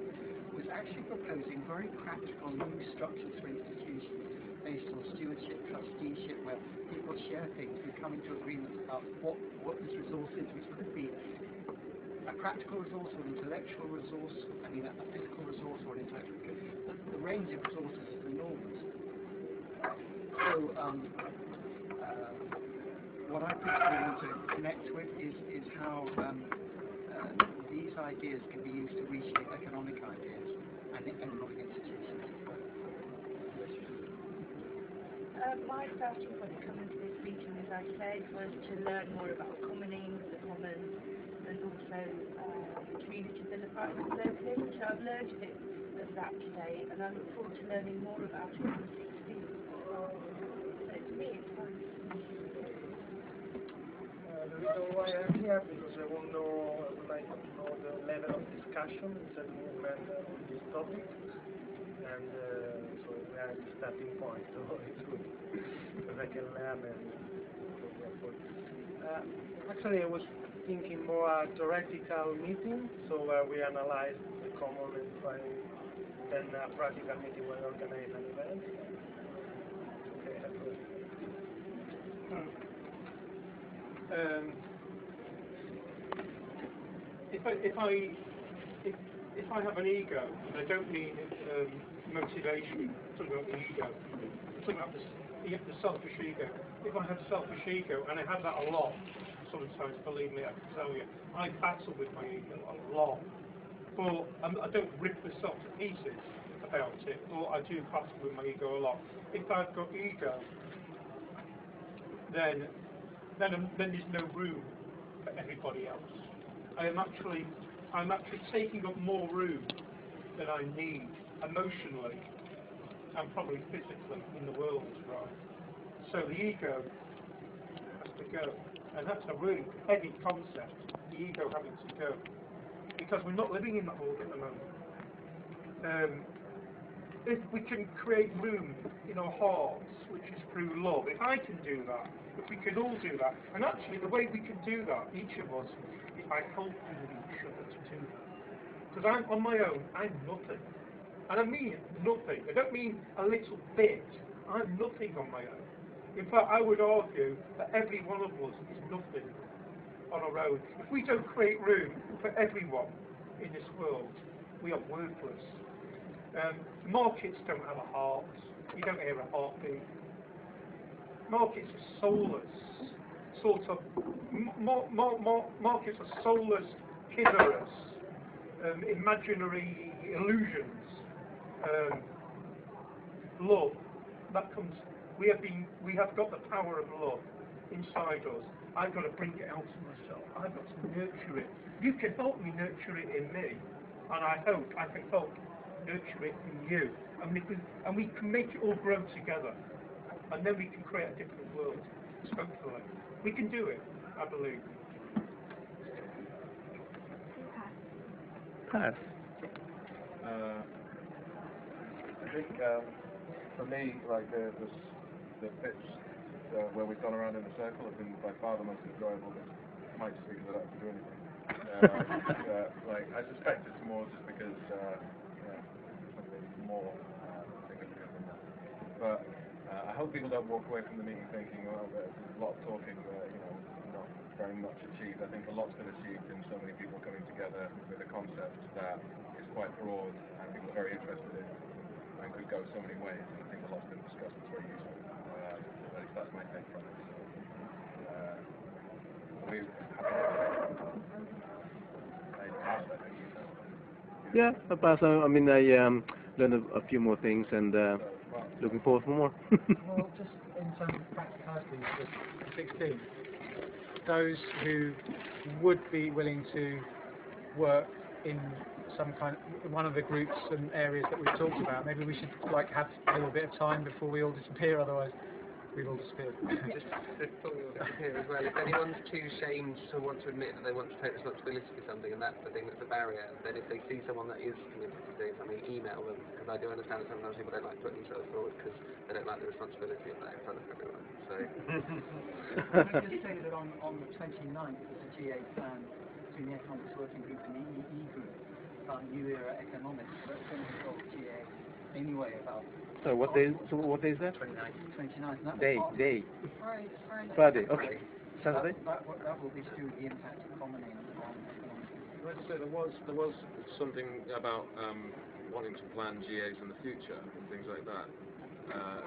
was actually proposing very practical new structures for institutions based on stewardship, trusteeship, where people share things and come into agreement about what this resource is, which could be a practical resource or an intellectual resource, I mean a physical resource or an intellectual resource. The range of resources is enormous. So what I particularly want to connect with is how these ideas can be used to reshape economic ideas and economic institutions. My starting point coming to this meeting, as I said, was to learn more about commoning, the commons, and also communities and the private localism. So I've learned a bit of that today, and I look forward to learning more about it on the 16th. So to me, it's fun. The reason why I'm here because I would like to know the level of discussion in the movement on this topic, and so we are at the starting point, so it's good because I can learn and actually I was thinking more a theoretical meeting, so we analyze the common and try then a practical meeting where we organize an event. Okay, that's good. If I have an ego, and I don't mean motivation, something about the ego, something about the selfish ego. If I have selfish ego, and I have that a lot, sometimes, believe me, I can tell you, I battle with my ego a lot. But I don't rip myself to pieces about it, or I do clash with my ego a lot. If I've got ego, then there's no room for everybody else. I'm actually taking up more room than I need emotionally and probably physically in the world, right? So the ego has to go, and that's a really heavy concept, the ego having to go, because we're not living in that world at the moment. If we can create room in our hearts, which is through love, if I can do that, if we can all do that, and actually the way we can do that, each of us, is by helping each other to do that. Because I'm on my own, I'm nothing. And I mean nothing. I don't mean a little bit. I'm nothing on my own. In fact, I would argue that every one of us is nothing on our own. If we don't create room for everyone in this world, we are worthless. Markets don't have a heart. You don't hear a heartbeat. Markets are soulless, sort of. Markets are soulless chimeras, imaginary illusions. Love, that comes. We have got the power of love inside us. I've got to bring it out of myself. I've got to nurture it. You can help me nurture it in me, and I hope I can help nurture it in you. And we can make it all grow together, and then we can create a different world. Hopefully, we can do it. I believe. Pass. I think for me, like the bits where we've gone around in a circle have been by far the most enjoyable. It might just be because I don't have to do anything. Like I suspect it's more just because something more significant than that. But I hope people don't walk away from the meeting thinking, well, there's a lot of talking, but not very much achieved. I think a lot's been achieved in so many people coming together with a concept that is quite broad and people are very interested in and could go so many ways. And I think a lot's been discussed. It's very useful. At least that's my take from it. Yeah, I pass. I mean, I learned a few more things and looking forward for more. Well, just in terms of practicality, the big thing, those who would be willing to work in some kind of one of the groups and areas that we've talked about, maybe we should like have a little bit of time before we all disappear, otherwise we've all disappeared. Just before we all disappear as well, if anyone's too ashamed to want to admit that they want to take responsibility for something and that's the thing that's a barrier, then if they see someone that is committed to doing something, email them, because I do understand that sometimes people don't like putting themselves forward because they don't like the responsibility of that in front of everyone. So. Can I just say that on the 29th there's a GA plan between the Economics Working Group and the EE Group about New Era Economics, but it's going to involve GA anyway about. So what day is that? 29th. Day. Friday. Okay. Saturday. That will be to do with the impact of commoning on economics. Can I just say there was something about wanting to plan GAs in the future and things like that.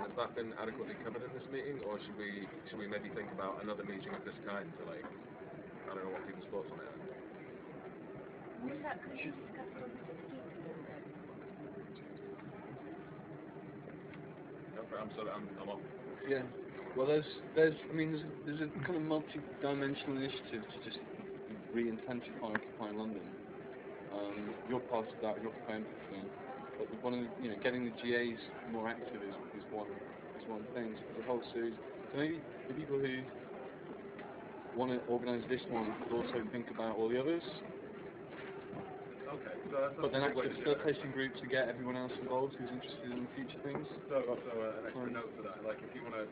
Has that been adequately covered in this meeting, or should we maybe think about another meeting of this kind to like, I don't know what people's thoughts on it are. Was that going to be discussed on the 16th? I'm off. Yeah. Well, there's a kind of multi-dimensional initiative to just re-intensify Occupy London. You're part of that, you're Occupy thing. But one of the, getting the GAs more active is one thing. So there's a whole series. So maybe the people who want to organise this one could also think about all the others. Okay. But then actually facilitation groups to get everyone else involved who's interested in future things. So an extra note for that, like if you want to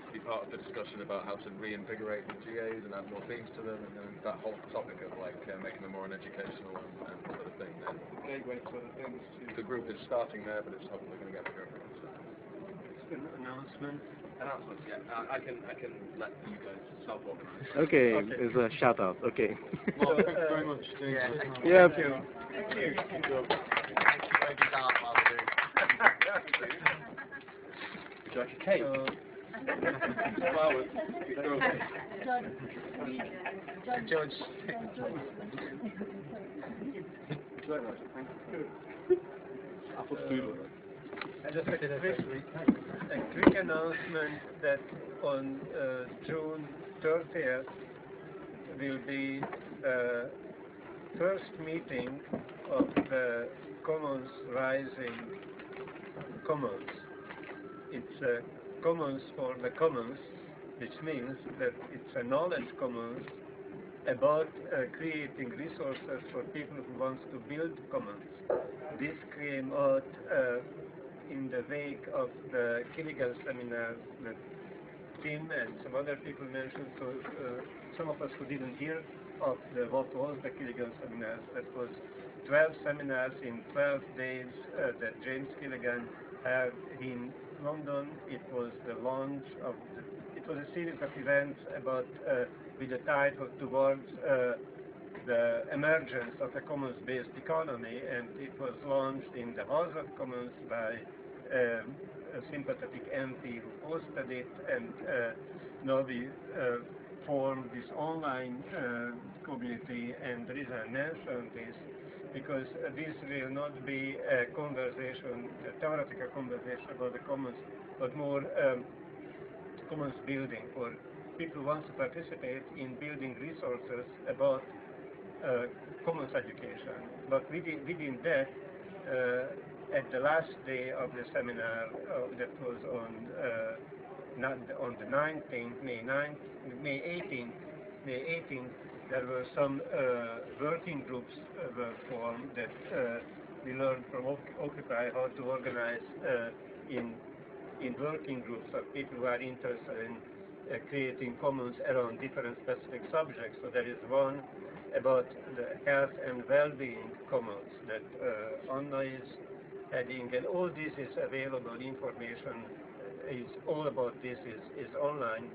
be part of the discussion about how to reinvigorate the GAs and add more themes to them, and then that whole topic of like making them more an educational and sort of thing, then gateway to other things too. The group is starting there, but it's hopefully going to get bigger. So. Announcements, yeah. I can let you guys self-organize. Okay, there's a shout out. Okay. Well, thank you very much. Yeah. Thank you. Would you like a cake? Flowers. George. Thank you. Just a quick announcement that on June 30th will be first meeting of the Commons Rising Commons. It's a Commons for the Commons, which means that it's a knowledge commons about creating resources for people who want to build commons. This came out in the wake of the Kiligan seminars that Tim and some other people mentioned, so some of us who didn't hear of what was the Kiligan seminars, that was 12 seminars in 12 days that James Kiligan had in London. It was the launch of, it was a series of events about, with a title towards the emergence of a commons-based economy, and it was launched in the House of Commons by a sympathetic MP who hosted it, and now we formed this online community, and there is a mention this because this will not be a conversation, a theoretical conversation about the commons, but more commons building for people who want to participate in building resources about commons education. But within that, at the last day of the seminar, that was on the 19th, May 18th, there were some working groups were formed that we learned from Occupy how to organize in working groups of people who are interested in creating commons around different specific subjects. So there is one about the health and well-being commons that Anna is heading, and all this is available. Information is all about this is online,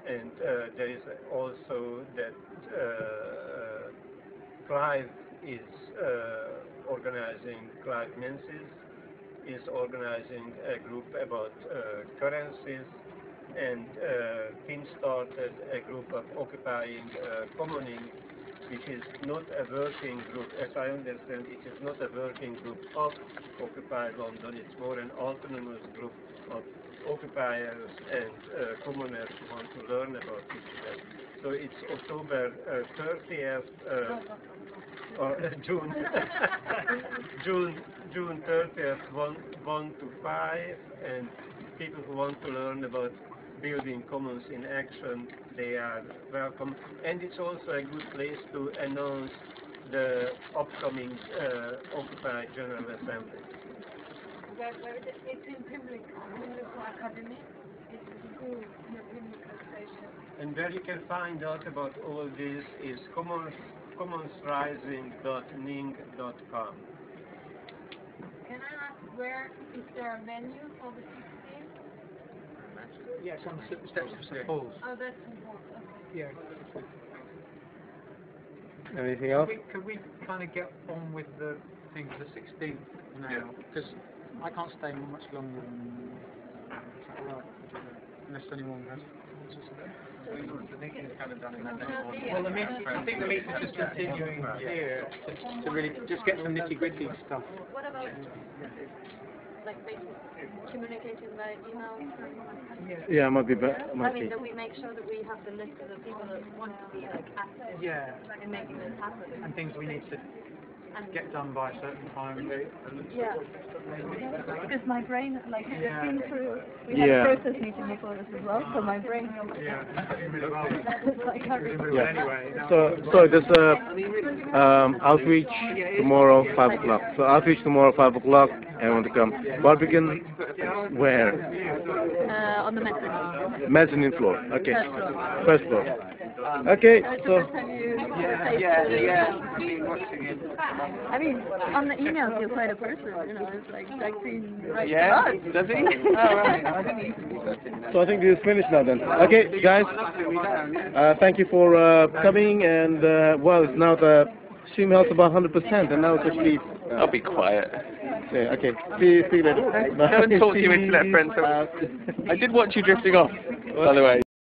and there is also that Clive is organizing, Clive Menzies is organizing a group about currencies, and Finn started a group of occupying commoning, which is not a working group. As I understand, it is not a working group of Occupy London, it's more an autonomous group of occupiers and commoners who want to learn about this. So it's October 30th, or June 30th, 1 to 5, and people who want to learn about building commons in action, they are welcome. And it's also a good place to announce the upcoming Occupy General Assembly. Where is it? It's in Pimlico Academy. It's in school near Pimlico Station. And where you can find out about all this is commonsrising.ning.com. Can I ask, where is there a venue for the 16th? Yes, on the steps of St. Paul's. Oh, that's important. Yeah. Anything else? Could we kind of get on with the thing for the 16th now? Because I can't stay much longer than unless anyone has. The meeting is kind of done in that Well, I think the meeting's just continuing here to really just get some nitty-gritty stuff. What about like basically communicating by email? Yeah, might be better. I mean, that we make sure that we have the list of the people that want to be like active in making this happen. And things we need to get done by a certain time. Yeah. Because my brain, like, it's been through, we had a process meeting before this as well, so my brain... Yeah, really well. I can't remember. Yeah. Anyway, So there's outreach tomorrow, 5 o'clock. So outreach tomorrow, 5 o'clock. Everyone to come. Barbican, where? On the mezzanine. Mezzanine floor. Okay. First floor. First floor. Okay. So. I mean, on the emails you're quite a person, you know, it's like I've seen right Does he? Oh, right. So I think this is finished now then. Okay, guys. Thank you for coming, and well, it's now the stream health about 100%, and now it's actually. I'll be quiet. Yeah, okay. See you later. I haven't talked to you internet friends. I did watch you drifting off, by the way.